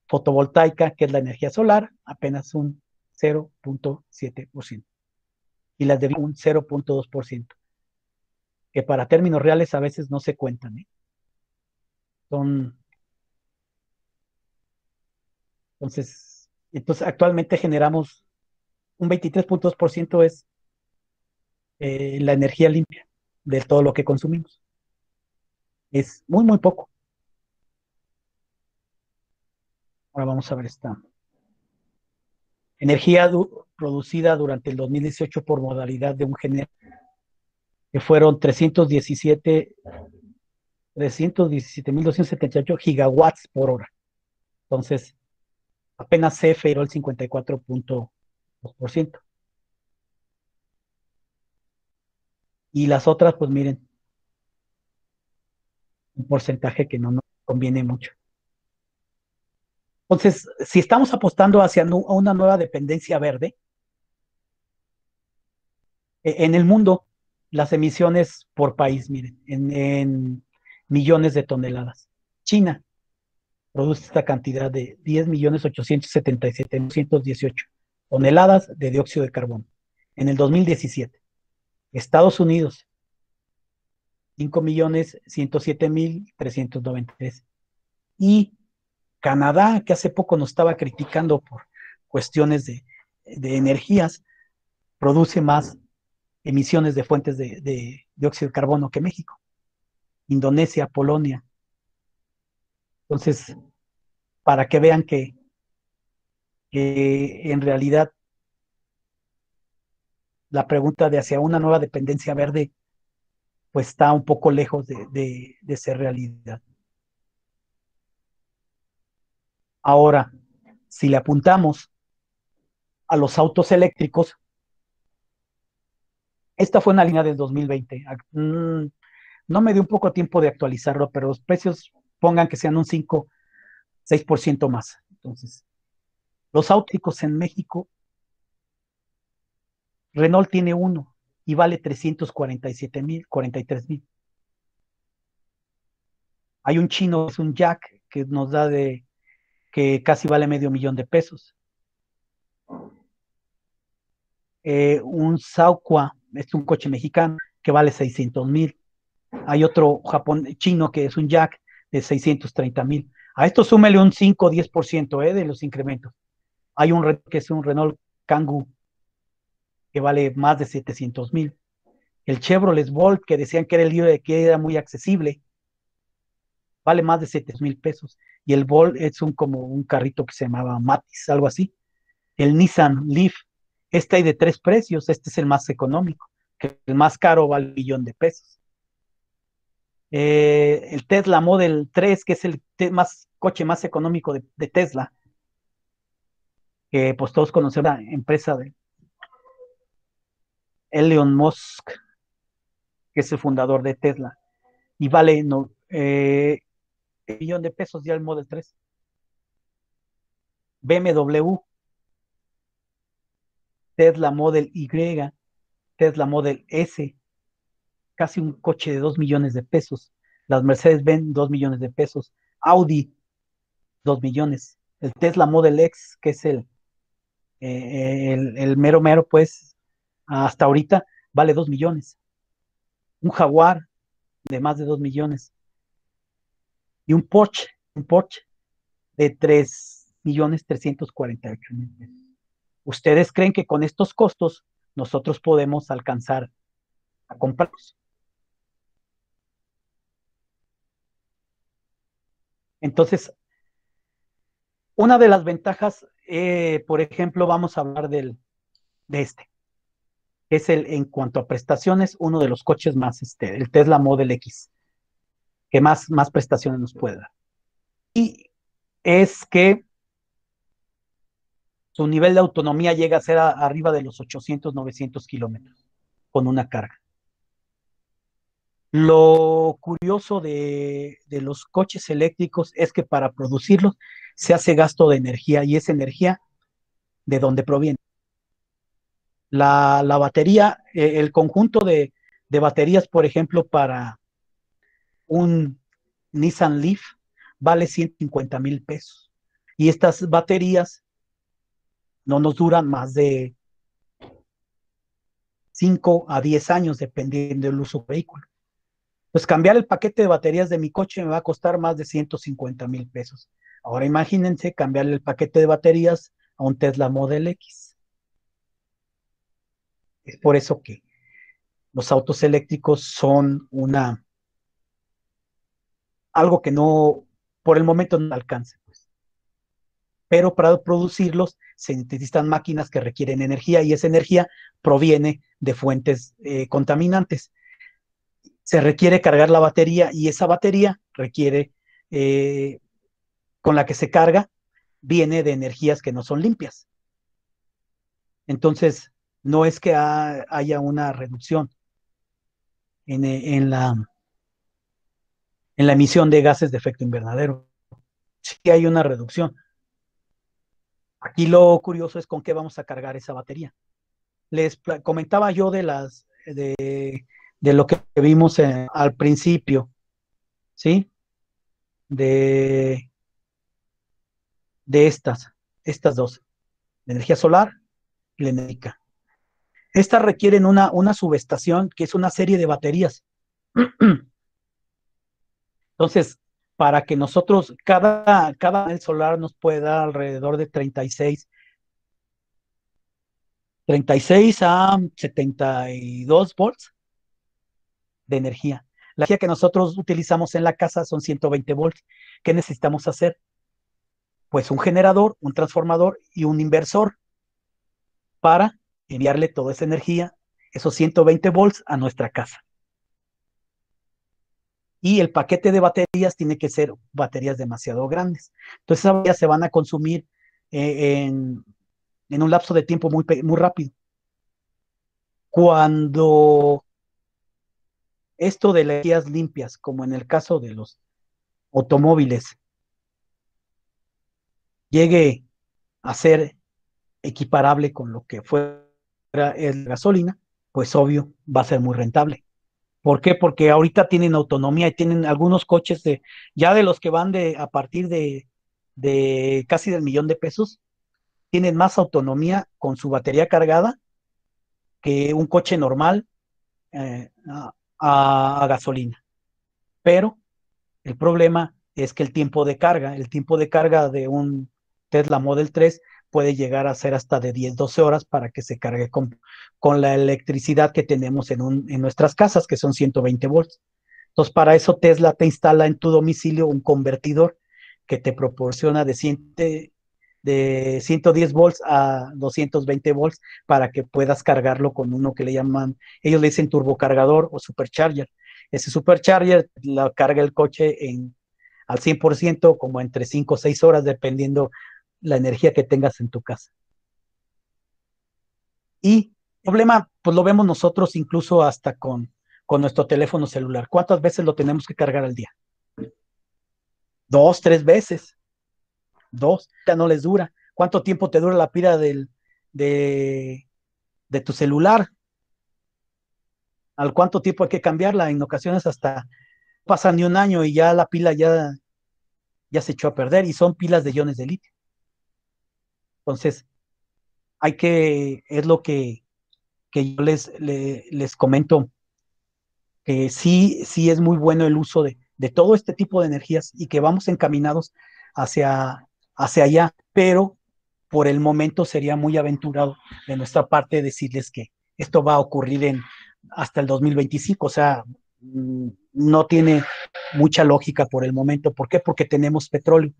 fotovoltaica, que es la energía solar, apenas un 0.7%. Y las de un 0.2%, que para términos reales a veces no se cuentan. Entonces actualmente generamos un 23.2% es la energía limpia de todo lo que consumimos. Es muy, muy poco. Ahora vamos a ver esta. Energía producida durante el 2018 por modalidad de un generador, que fueron 317.278 gigawatts por hora. Entonces, apenas CFE era el 54.2%. Y las otras, pues miren, un porcentaje que no nos conviene mucho. Entonces, si estamos apostando hacia una nueva dependencia verde, en el mundo, las emisiones por país, miren, en millones de toneladas. China produce esta cantidad de 10.877.218 toneladas de dióxido de carbono en el 2017. Estados Unidos, 5.107.393. Y Canadá, que hace poco nos estaba criticando por cuestiones de energías, produce más emisiones de fuentes de dióxido de carbono que México. Indonesia, Polonia. Entonces, para que vean que en realidad la pregunta de hacia una nueva dependencia verde, pues está un poco lejos de ser realidad. Ahora, si le apuntamos a los autos eléctricos, esta fue una línea del 2020. No me dio un poco tiempo de actualizarlo, pero los precios pongan que sean un 5, 6% más. Entonces, los autos en México, Renault tiene uno y vale 347,000, 43,000. Hay un chino, es un Jack, que nos da que casi vale $500,000 de pesos. Un Sauqua es un coche mexicano que vale 600,000. Hay otro chino que es un Jack de 630,000. A esto súmele un 5 o 10% de los incrementos. Hay un que es un Renault Kangoo que vale más de 700,000. El Chevrolet Bolt, que decían que era el libre, que era muy accesible, vale más de 700,000 pesos. Y el Bolt es como un carrito que se llamaba Matiz, algo así. El Nissan Leaf, este hay de 3 precios, este es el más económico, que el más caro vale 1,000,000 de pesos. El Tesla Model 3, que es el coche más económico de Tesla, que pues todos conocen la empresa de Elon Musk, que es el fundador de Tesla, y vale 1,000,000 de pesos ya el Model 3. BMW, Tesla Model Y, Tesla Model S, casi un coche de 2 millones de pesos. Las Mercedes-Benz, 2 millones de pesos. Audi, 2 millones. El Tesla Model X, que es el mero mero, pues, hasta ahorita, vale 2 millones. Un Jaguar de más de 2 millones. Y un Porsche de 3,348,000 pesos. ¿Ustedes creen que con estos costos nosotros podemos alcanzar a comprarlos? Entonces, una de las ventajas, por ejemplo, vamos a hablar de este, es en cuanto a prestaciones, uno de los coches más, el Tesla Model X, que más prestaciones nos puede dar. Y es que su nivel de autonomía llega a ser arriba de los 800, 900 kilómetros con una carga. Lo curioso de los coches eléctricos es que para producirlos se hace gasto de energía, y esa energía, ¿de dónde proviene? La batería, el conjunto de baterías, por ejemplo, para un Nissan Leaf vale 150,000 pesos. Y estas baterías no nos duran más de 5 a 10 años, dependiendo del uso del vehículo. Pues cambiar el paquete de baterías de mi coche me va a costar más de 150,000 pesos. Ahora imagínense cambiarle el paquete de baterías a un Tesla Model X. Es por eso que los autos eléctricos son algo que no, por el momento no alcanza, pues. Pero para producirlos se necesitan máquinas que requieren energía, y esa energía proviene de fuentes contaminantes. Se requiere cargar la batería, y esa batería requiere, con la que se carga, viene de energías que no son limpias. Entonces, no es que haya una reducción en la emisión de gases de efecto invernadero. Sí hay una reducción. Aquí lo curioso es con qué vamos a cargar esa batería. Les comentaba yo de lo que vimos al principio, ¿sí? De estas dos, la energía solar y la energía. Estas requieren una subestación, que es una serie de baterías. Entonces, para que nosotros, cada panel solar nos puede dar alrededor de 36 a 72 volts de energía. La energía que nosotros utilizamos en la casa son 120 volts. ¿Qué necesitamos hacer? Pues un generador, un transformador y un inversor para enviarle toda esa energía, esos 120 volts, a nuestra casa. Y el paquete de baterías tiene que ser baterías demasiado grandes. Entonces, esas baterías se van a consumir en un lapso de tiempo muy rápido. Cuando esto de las energías limpias, como en el caso de los automóviles, llegue a ser equiparable con lo que fuera la gasolina, pues obvio va a ser muy rentable. ¿Por qué? Porque ahorita tienen autonomía, y tienen algunos coches ya de los que van a partir de casi del 1,000,000 de pesos, tienen más autonomía con su batería cargada que un coche normal a gasolina. Pero el problema es que el tiempo de carga de un Tesla Model 3 puede llegar a ser hasta de 10, 12 horas para que se cargue con la electricidad que tenemos en nuestras casas, que son 120 volts. Entonces, para eso Tesla te instala en tu domicilio un convertidor que te proporciona de 110 volts a 220 volts para que puedas cargarlo con uno que le llaman, ellos le dicen turbocargador o supercharger. Ese supercharger la carga el coche al 100%, como entre 5 o 6 horas, dependiendo la energía que tengas en tu casa. Y el problema, pues lo vemos nosotros incluso hasta con nuestro teléfono celular. ¿Cuántas veces lo tenemos que cargar al día? 2, 3 veces. 2, ya no les dura. ¿Cuánto tiempo te dura la pila de tu celular? ¿Al cuánto tiempo hay que cambiarla? En ocasiones hasta pasa ni un año y ya la pila ya se echó a perder, y son pilas de iones de litio. Entonces, es lo que yo les comento, que sí es muy bueno el uso de todo este tipo de energías y que vamos encaminados hacia allá, pero por el momento sería muy aventurado de nuestra parte decirles que esto va a ocurrir hasta el 2025, o sea, no tiene mucha lógica por el momento. ¿Por qué? Porque tenemos petróleo,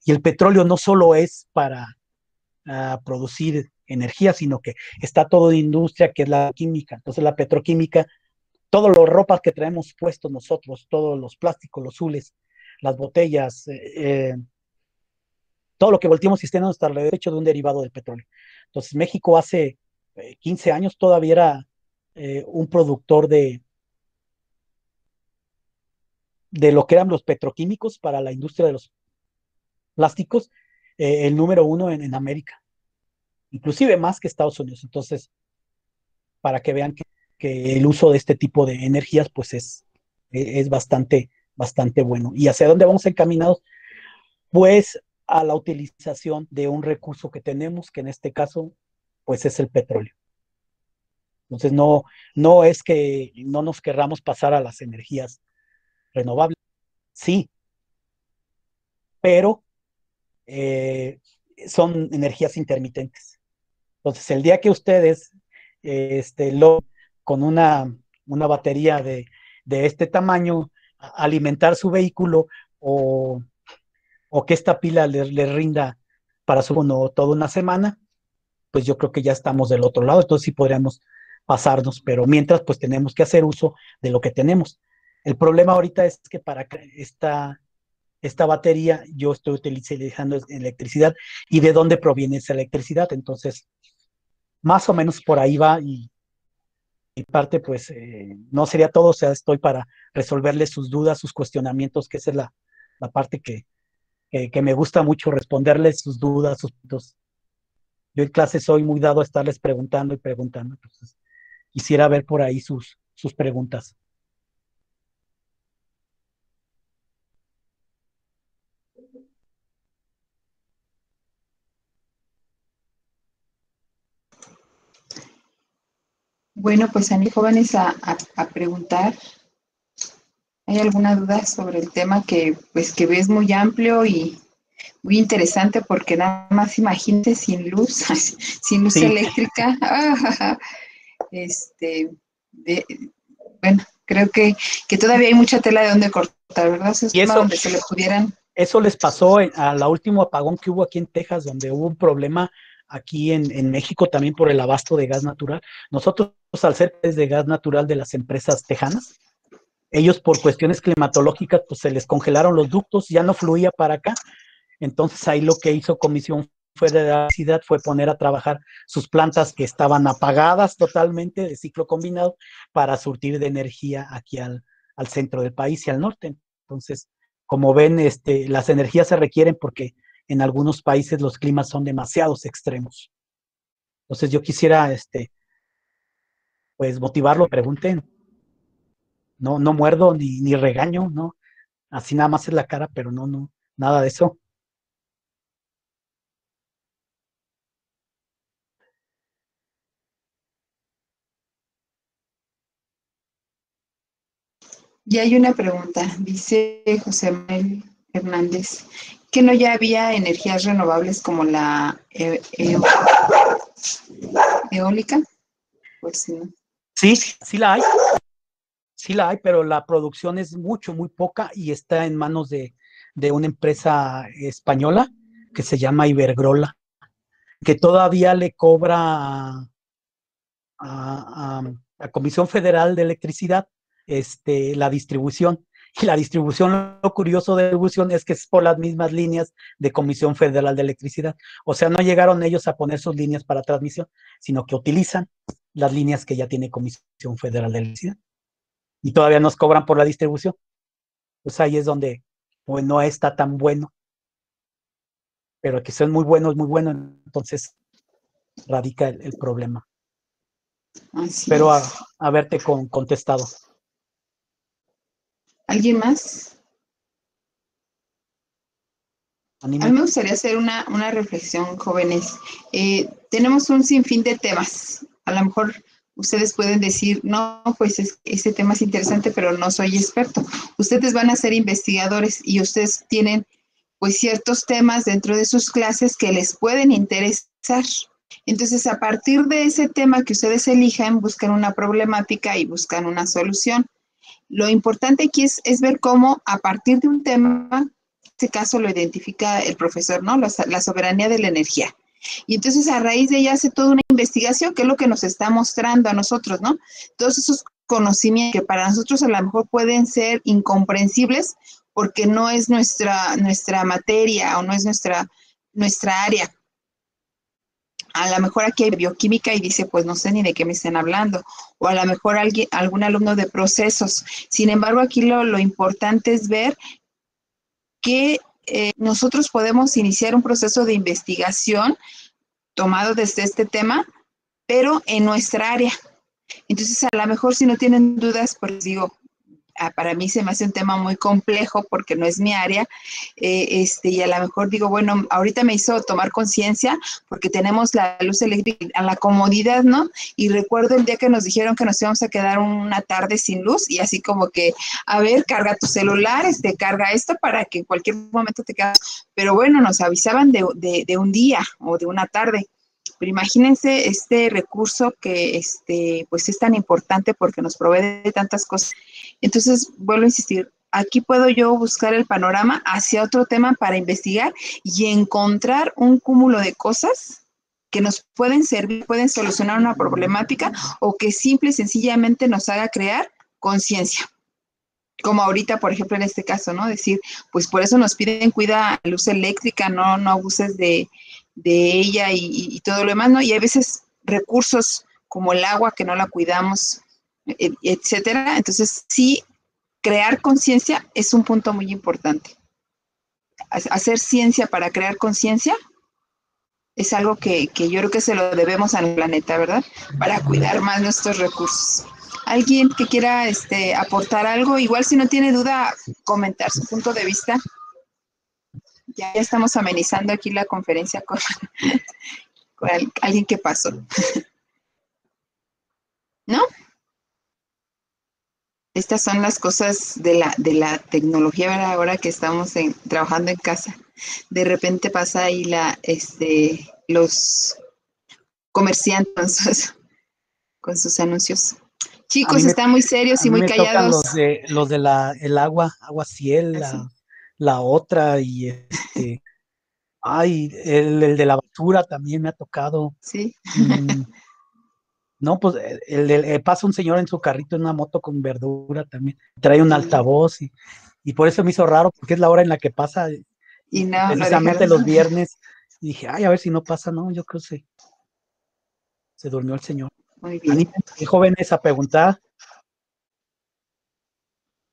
y el petróleo no solo es para producir energía, sino que está todo de industria, que es la química. Entonces la petroquímica, todas las ropas que traemos puestos nosotros, todos los plásticos, los zules, las botellas, todo lo que volteamos y esté a nuestro alrededor hecho de un derivado del petróleo. Entonces México hace 15 años todavía era un productor de lo que eran los petroquímicos para la industria de los plásticos, el número uno en América, inclusive más que Estados Unidos. Entonces, para que vean que el uso de este tipo de energías pues es bastante bueno. ¿Y hacia dónde vamos encaminados? Pues a la utilización de un recurso que tenemos, que en este caso pues es el petróleo. Entonces no es que no nos querramos pasar a las energías renovables, sí, pero eh, son energías intermitentes. Entonces, el día que ustedes con una batería de este tamaño, alimentar su vehículo, o que esta pila le rinda para toda una semana, pues yo creo que ya estamos del otro lado. Entonces sí podríamos pasarnos, pero mientras pues tenemos que hacer uso de lo que tenemos. El problema ahorita es que para esta batería yo estoy utilizando electricidad, y de dónde proviene esa electricidad. Entonces, más o menos por ahí va, y mi parte pues no sería todo, o sea, estoy para resolverles sus dudas, sus cuestionamientos, que esa es la parte que me gusta mucho, responderles sus dudas, sus puntos. Yo en clase soy muy dado a estarles preguntando y preguntando, entonces quisiera ver por ahí sus preguntas. Bueno, pues a mí, jóvenes, a preguntar. ¿Hay alguna duda sobre el tema que ves muy amplio y muy interesante? Porque nada más imagínate sin luz, sin luz Sí, eléctrica. Este, de- bueno, creo que todavía hay mucha tela de donde cortar, ¿verdad? Es un y tema donde se le pudieran. eso les pasó a la último apagón que hubo aquí en Texas, donde hubo un problema aquí en México también por el abasto de gas natural. Nosotros, al ser de gas natural de las empresas tejanas, ellos por cuestiones climatológicas, pues se les congelaron los ductos, ya no fluía para acá. Entonces ahí lo que hizo Comisión Federal de Electricidad fue poner a trabajar sus plantas que estaban apagadas totalmente de ciclo combinado, para surtir de energía aquí al centro del país y al norte. Entonces, como ven, las energías se requieren porque en algunos países los climas son demasiados extremos. Entonces yo quisiera pues motivarlo, pregunten. No muerdo ni regaño, no. Así nada más es la cara, pero no, nada de eso. Y hay una pregunta, dice José Manuel Hernández, que no ya había energías renovables como la eólica. Pues sí, ¿no? Sí, sí la hay, pero la producción es muy poca y está en manos de una empresa española que se llama Iberdrola, que todavía le cobra a Comisión Federal de Electricidad la distribución. Y la distribución, lo curioso de distribución es que es por las mismas líneas de Comisión Federal de Electricidad. O sea, no llegaron ellos a poner sus líneas para transmisión, sino que utilizan las líneas que ya tiene Comisión Federal de Electricidad. Y todavía nos cobran por la distribución. Pues ahí es donde pues, no está tan bueno. Pero que son muy buenos, entonces radica el problema. Así Espero es. haberte contestado. ¿Alguien más? A mí Anime. me gustaría hacer una reflexión, jóvenes. Tenemos un sinfín de temas. A lo mejor ustedes pueden decir, no, pues este tema es interesante, pero no soy experto. Ustedes van a ser investigadores y ustedes tienen pues ciertos temas dentro de sus clases que les pueden interesar. Entonces, a partir de ese tema que ustedes elijan, buscan una problemática y buscan una solución. Lo importante aquí es ver cómo a partir de un tema, en este caso lo identifica el profesor, ¿no? La soberanía de la energía. Y entonces a raíz de ella hace toda una investigación, que es lo que nos está mostrando a nosotros, ¿no? Todos esos conocimientos que para nosotros a lo mejor pueden ser incomprensibles porque no es nuestra materia o no es nuestra área. A lo mejor aquí hay bioquímica y dice, pues no sé ni de qué me están hablando. O a lo mejor algún alumno de procesos. Sin embargo, aquí lo importante es ver que nosotros podemos iniciar un proceso de investigación tomado desde este tema, pero en nuestra área. Entonces, a lo mejor si no tienen dudas, pues digo, para mí se me hace un tema muy complejo porque no es mi área, y a lo mejor digo, bueno, ahorita me hizo tomar conciencia porque tenemos la luz eléctrica a la comodidad, ¿no? Y recuerdo el día que nos dijeron que nos íbamos a quedar una tarde sin luz y así como que, a ver, carga tu celular, carga esto para que en cualquier momento te quedas. Pero bueno, nos avisaban de un día o de una tarde. Pero imagínense este recurso que pues es tan importante porque nos provee de tantas cosas. Entonces, vuelvo a insistir, aquí puedo yo buscar el panorama hacia otro tema para investigar y encontrar un cúmulo de cosas que nos pueden servir, pueden solucionar una problemática o que simple y sencillamente nos haga crear conciencia. Como ahorita, por ejemplo, en este caso, ¿no? Decir, pues por eso nos piden cuida la luz eléctrica, no abuses de ella y todo lo demás, ¿no? Y hay veces recursos como el agua que no la cuidamos, etcétera. Entonces, sí, crear conciencia es un punto muy importante. Hacer ciencia para crear conciencia es algo que yo creo que se lo debemos al planeta, ¿verdad? Para cuidar más nuestros recursos. ¿Alguien que quiera aportar algo? Igual si no tiene duda, comentar su punto de vista. Ya estamos amenizando aquí la conferencia con alguien que pasó. ¿No? Estas son las cosas de la tecnología, ¿verdad? Ahora que estamos trabajando en casa. De repente pasa ahí los comerciantes con sus anuncios. A Chicos, mí me, están muy serios a y mí muy me tocan callados. los de el agua ciel, Así. la otra, y el de la basura también me ha tocado. Sí. No, pues pasa un señor en su carrito en una moto con verdura también, trae un altavoz y por eso me hizo raro, porque es la hora en la que pasa, Y y no, lo precisamente dejaron. los viernes, y dije, ay, a ver si no pasa, no, yo creo que se durmió el señor. Muy bien. Anímense, jóvenes, a preguntar.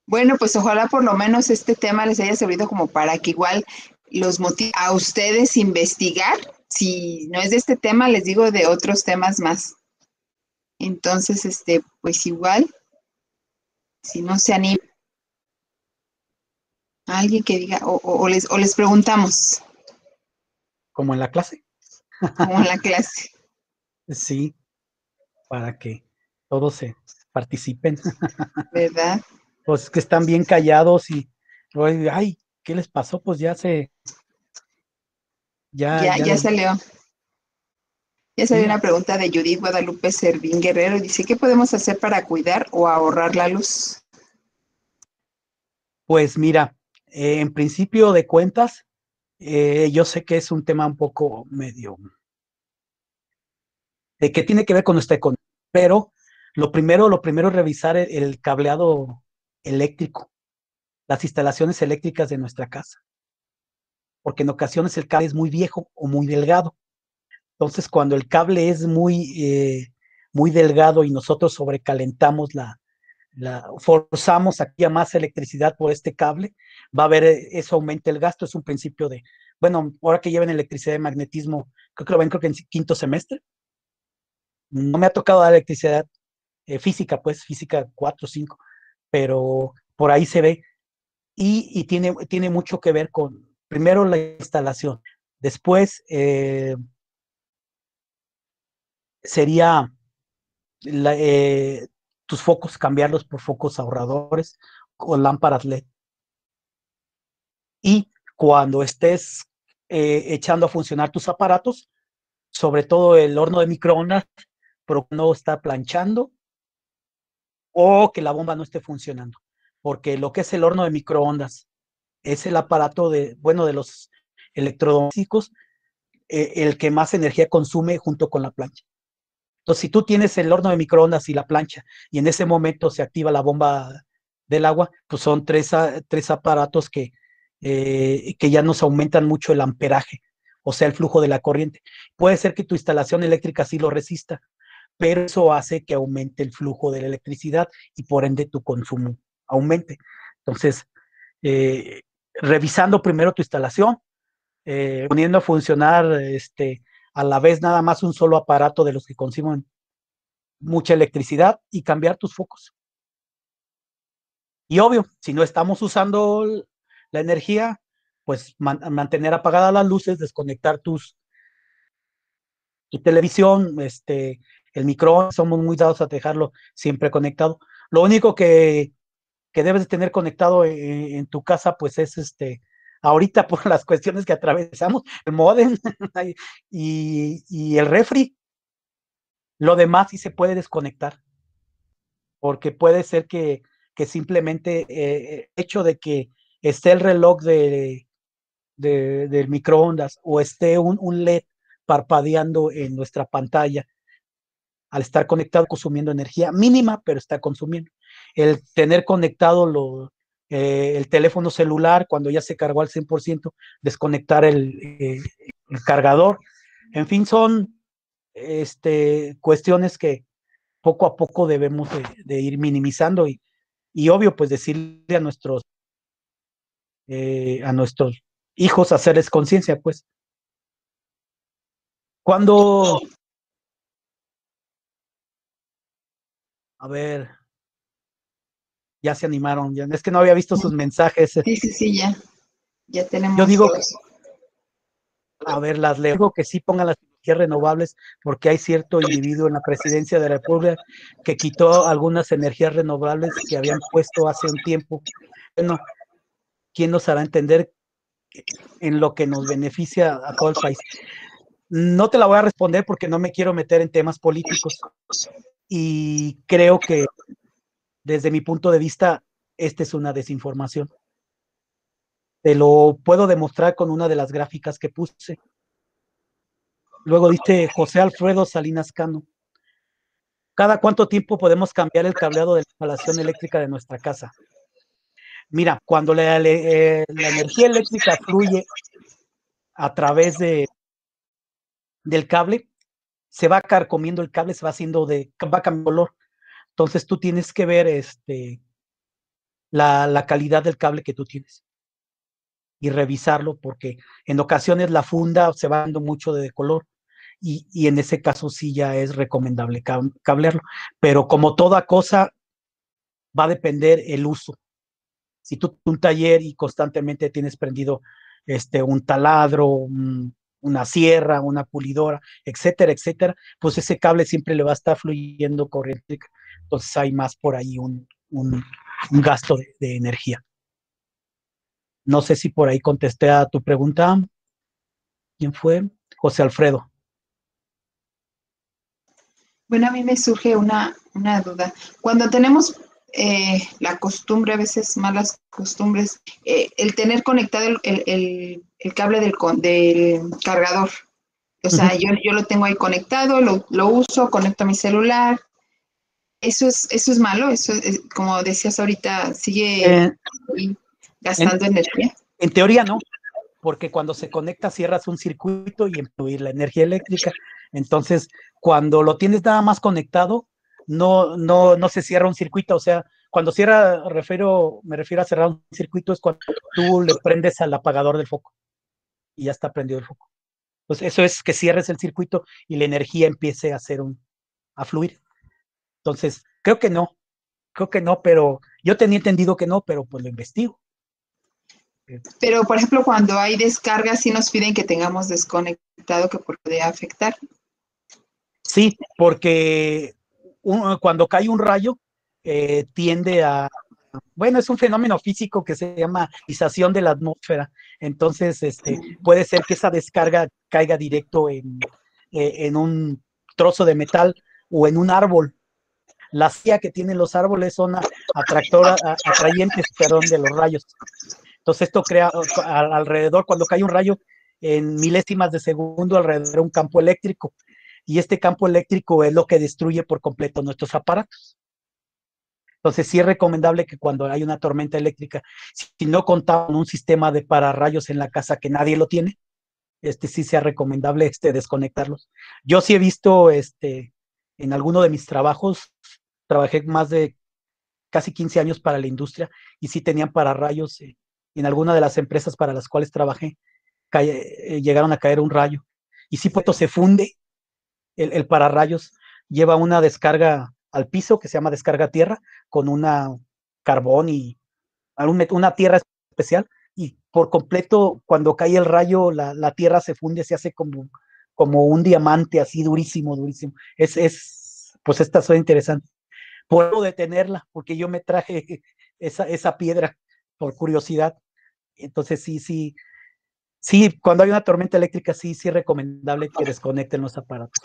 Bueno, pues ojalá por lo menos este tema les haya servido como para que igual los motive a ustedes investigar. Si no es de este tema, les digo de otros temas más. Entonces, pues igual, si no se anima, a alguien que diga, o les preguntamos, Como en la clase. como en la clase, Sí, para que todos se participen. ¿verdad? pues que están bien callados y, ay, ¿qué les pasó? Pues ya Ya les, salió. Ya salió sí, una pregunta de Judith Guadalupe Servín Guerrero y dice, ¿qué podemos hacer para cuidar o ahorrar la luz? pues mira, en principio de cuentas, yo sé que es un tema un poco medio, de que tiene que ver con nuestra economía, pero lo primero es revisar el cableado eléctrico, las instalaciones eléctricas de nuestra casa, porque en ocasiones el cable es muy viejo o muy delgado. Entonces, cuando el cable es muy delgado y nosotros sobrecalentamos forzamos aquí a más electricidad por este cable, va a haber, eso aumenta el gasto, es un principio de, bueno, ahora que lleven electricidad de magnetismo, creo que en quinto semestre, no me ha tocado dar electricidad física, pues física 4 o 5, pero por ahí se ve y tiene mucho que ver con, primero la instalación, después sería la, tus focos, cambiarlos por focos ahorradores o lámparas LED. Y cuando estés echando a funcionar tus aparatos, sobre todo el horno de microondas, pero no está planchando o que la bomba no esté funcionando. Porque lo que es el horno de microondas es el aparato de los electrodomésticos, el que más energía consume junto con la plancha. Entonces, si tú tienes el horno de microondas y la plancha y en ese momento se activa la bomba del agua, pues son tres aparatos que ya nos aumentan mucho el amperaje, o sea, el flujo de la corriente. Puede ser que tu instalación eléctrica sí lo resista, pero eso hace que aumente el flujo de la electricidad y por ende tu consumo aumente. Entonces, eh, revisando primero tu instalación, poniendo a funcionar a la vez nada más un solo aparato de los que consumen mucha electricidad y cambiar tus focos. Y obvio, si no estamos usando la energía, pues mantener apagadas las luces, desconectar tu televisión, el microondas, somos muy dados a dejarlo siempre conectado. Lo único que debes de tener conectado en tu casa, pues es ahorita por las cuestiones que atravesamos, el modem y el refri. Lo demás sí se puede desconectar, porque puede ser que simplemente hecho de que esté el reloj del microondas o esté un LED parpadeando en nuestra pantalla, al estar conectado consumiendo energía mínima, pero está consumiendo. El tener conectado el teléfono celular cuando ya se cargó al 100%, desconectar el cargador. En fin, son cuestiones que poco a poco debemos de ir minimizando y obvio, pues decirle a nuestros hijos, hacerles conciencia, pues. Cuando, a ver, ya se animaron, es que no había visto sus mensajes. Sí, sí, sí, ya Yo tenemos digo, dos. a ver, las leo, digo que sí pongan las energías renovables, porque hay cierto individuo en la presidencia de la República que quitó algunas energías renovables que habían puesto hace un tiempo. Bueno, ¿quién nos hará entender en lo que nos beneficia a todo el país? No te la voy a responder porque no me quiero meter en temas políticos y creo que desde mi punto de vista, esta es una desinformación. Te lo puedo demostrar con una de las gráficas que puse. Luego dice José Alfredo Salinas Cano. ¿Cada cuánto tiempo podemos cambiar el cableado de la instalación eléctrica de nuestra casa? Mira, cuando la energía eléctrica fluye a través del cable, se va carcomiendo el cable, se va haciendo va cambiando color. Entonces tú tienes que ver la calidad del cable que tú tienes y revisarlo porque en ocasiones la funda se va dando mucho de color y en ese caso sí ya es recomendable cablearlo. Pero como toda cosa, va a depender el uso. Si tú tienes un taller y constantemente tienes prendido un taladro, una sierra, una pulidora, etcétera, etcétera, pues ese cable siempre le va a estar fluyendo corriente. Entonces hay más por ahí gasto de energía. No sé si por ahí contesté a tu pregunta. ¿Quién fue? José Alfredo. Bueno, a mí me surge una duda. Cuando tenemos la costumbre, a veces malas costumbres, el tener conectado el cable del cargador. O sea, yo lo tengo ahí conectado, lo uso, conecto a mi celular. Eso es malo, como decías ahorita, sigue gastando energía. En teoría no, porque cuando se conecta cierras un circuito y influir la energía eléctrica. Entonces, cuando lo tienes nada más conectado, no se cierra un circuito. O sea, cuando cierra, me refiero a cerrar un circuito, es cuando tú le prendes al apagador del foco y ya está prendido el foco. Pues eso es que cierres el circuito y la energía empiece a fluir. Entonces, creo que no, pero yo tenía entendido que no, pero pues lo investigo. Pero, por ejemplo, cuando hay descargas, sí nos piden que tengamos desconectado, que puede afectar. Sí, porque cuando cae un rayo, tiende a... Bueno, es un fenómeno físico que se llama ionalización de la atmósfera. Entonces, puede ser que esa descarga caiga directo en un trozo de metal o en un árbol. La CIA que tienen los árboles son atrayentes, de los rayos. Entonces esto crea alrededor, cuando cae un rayo, en milésimas de segundo alrededor un campo eléctrico. Y este campo eléctrico es lo que destruye por completo nuestros aparatos. Entonces sí es recomendable que cuando hay una tormenta eléctrica, si no contamos con un sistema de pararrayos en la casa que nadie lo tiene, sí sea recomendable desconectarlos. Yo sí he visto en alguno de mis trabajos, trabajé más de casi 15 años para la industria y sí tenían pararrayos. En alguna de las empresas para las cuales trabajé, llegaron a caer un rayo. Y sí, pues se funde el pararrayos, lleva una descarga al piso que se llama descarga a tierra, con una carbón y una tierra especial, y por completo, cuando cae el rayo, la tierra se funde, se hace como un diamante, así durísimo. Pues esta suena interesante. Puedo detenerla, porque yo me traje esa piedra por curiosidad. Entonces sí, cuando hay una tormenta eléctrica, sí es recomendable que desconecten los aparatos.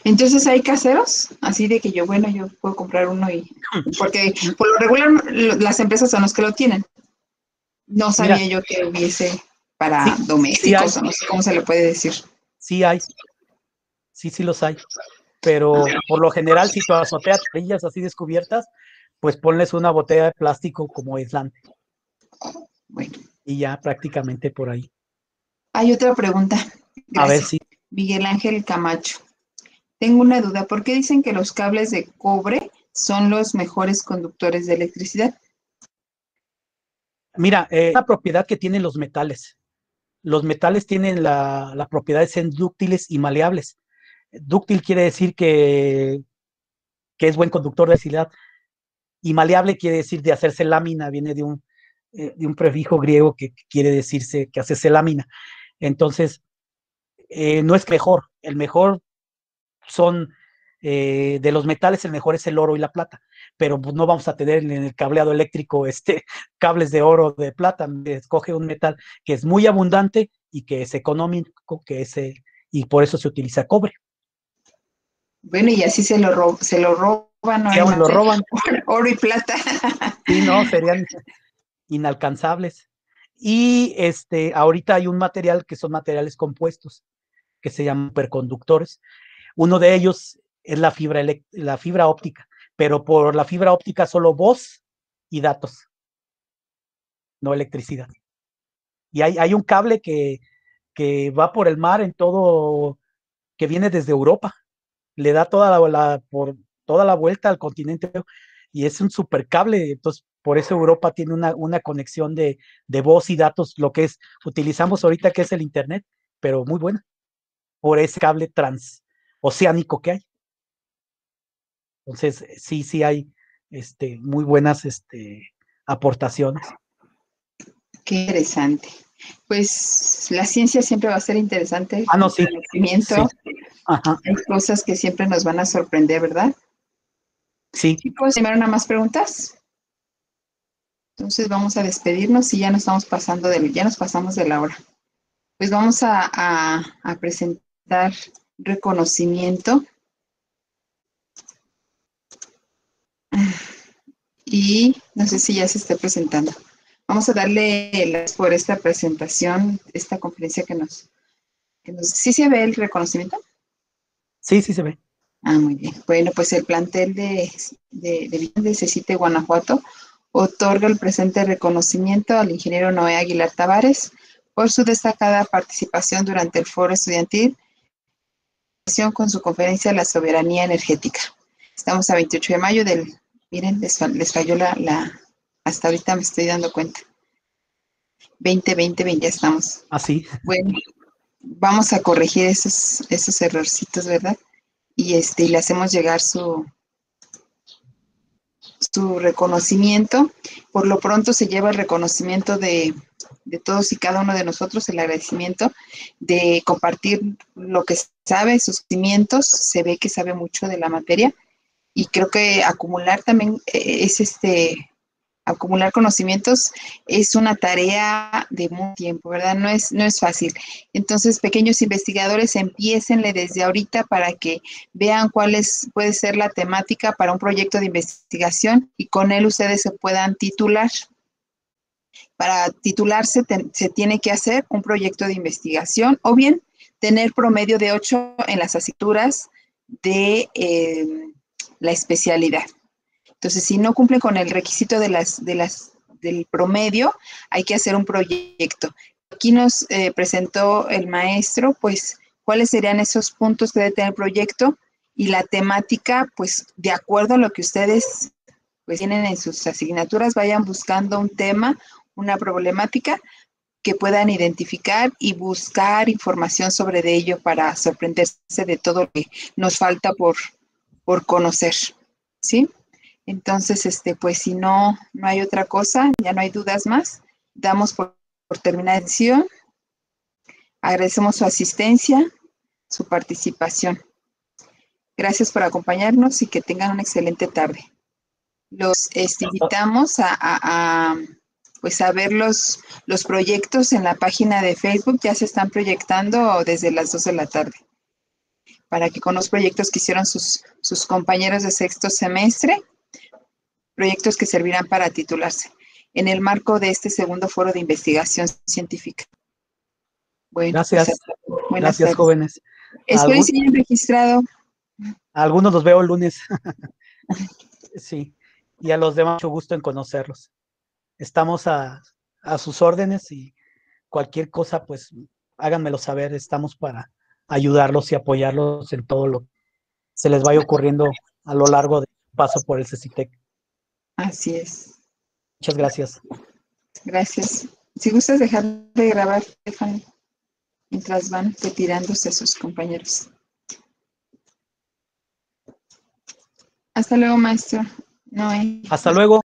Entonces, ¿hay caseros? Así de que yo puedo comprar uno porque por lo regular las empresas son los que lo tienen. No sabía yo que hubiese para domésticos, o no sé cómo se le puede decir. Sí hay. Sí los hay. Pero por lo general, si tu azotea brillas así descubiertas, pues ponles una botella de plástico como aislante. Bueno. Y ya prácticamente por ahí. Hay otra pregunta. Gracias. A ver si. Miguel Ángel Camacho. Tengo una duda. ¿Por qué dicen que los cables de cobre son los mejores conductores de electricidad? Mira, la propiedad que tienen los metales. Los metales tienen la propiedad de ser dúctiles y maleables. Dúctil quiere decir que es buen conductor de electricidad. Y maleable quiere decir de hacerse lámina, viene de un prefijo griego que quiere decirse que hacerse lámina. Entonces, no es mejor. El mejor son, de los metales, el mejor es el oro y la plata. Pero pues, no vamos a tener en el cableado eléctrico cables de oro o de plata. Escoge un metal que es muy abundante y que es económico, y por eso se utiliza cobre. Bueno, y así se lo roban, ¿no? Sí, lo roban. Oro y plata. Sí, no, serían inalcanzables. Y ahorita hay un material que son materiales compuestos, que se llaman superconductores. Uno de ellos es la fibra óptica, pero por la fibra óptica solo voz y datos, no electricidad. Y hay un cable que va por el mar en todo, que viene desde Europa, le da por toda la vuelta al continente, y es un supercable. Entonces por eso Europa tiene una conexión de voz y datos, lo que utilizamos ahorita, que es el internet, pero muy buena, por ese cable transoceánico que hay. Entonces sí hay muy buenas aportaciones. Qué interesante. Pues la ciencia siempre va a ser interesante. No, sí. El conocimiento. Sí. Ajá. Hay cosas que siempre nos van a sorprender, ¿verdad? Sí. ¿Puedo hacer una más preguntas? Entonces vamos a despedirnos y ya nos pasamos de la hora. Pues vamos a presentar reconocimiento y no sé si ya se está presentando. Vamos a darle las por esta presentación, esta conferencia que nos... ¿Sí se ve el reconocimiento? Sí, sí se ve. Ah, muy bien. Bueno, pues el plantel de CECITE Guanajuato otorga el presente reconocimiento al ingeniero Noé Aguilar Tavares por su destacada participación durante el foro estudiantil con su conferencia La Soberanía Energética. Estamos a 28 de mayo del... Miren, les falló hasta ahorita me estoy dando cuenta. 20, ya estamos. Así. Bueno, vamos a corregir esos errorcitos, ¿verdad? Y le hacemos llegar su reconocimiento. Por lo pronto se lleva el reconocimiento de todos y cada uno de nosotros, el agradecimiento de compartir lo que sabe, sus cimientos. Se ve que sabe mucho de la materia y creo que acumular también acumular conocimientos es una tarea de mucho tiempo, ¿verdad? No es fácil. Entonces, pequeños investigadores, empiécenle desde ahorita para que vean puede ser la temática para un proyecto de investigación y con él ustedes se puedan titular. Para titularse se tiene que hacer un proyecto de investigación o bien tener promedio de 8 en las asignaturas de la especialidad. Entonces, si no cumplen con el requisito del promedio, hay que hacer un proyecto. Aquí nos presentó el maestro, pues, cuáles serían esos puntos que debe tener el proyecto y la temática, pues, de acuerdo a lo que ustedes pues, tienen en sus asignaturas, vayan buscando un tema, una problemática que puedan identificar y buscar información sobre ello para sorprenderse de todo lo que nos falta por conocer, ¿sí? Entonces, pues si no hay otra cosa, ya no hay dudas más, damos por terminada la sesión. Agradecemos su asistencia, su participación. Gracias por acompañarnos y que tengan una excelente tarde. Los invitamos pues a ver los proyectos en la página de Facebook, ya se están proyectando desde las 2 de la tarde, para que con los proyectos que hicieron sus compañeros de sexto semestre, proyectos que servirán para titularse en el marco de este segundo foro de investigación científica. Bueno, gracias. Pues, Gracias, tardes. Jóvenes. Espero que se hayan registrado. Algunos los veo el lunes. Sí. Y a los demás, mucho gusto en conocerlos. Estamos a sus órdenes y cualquier cosa, pues háganmelo saber. Estamos para ayudarlos y apoyarlos en todo lo que se les vaya ocurriendo a lo largo del paso por el CECITEC. Así es. Muchas gracias. Gracias. Si gustas dejar de grabar, Stephanie, mientras van retirándose sus compañeros. Hasta luego, maestro. No hay. Hasta luego.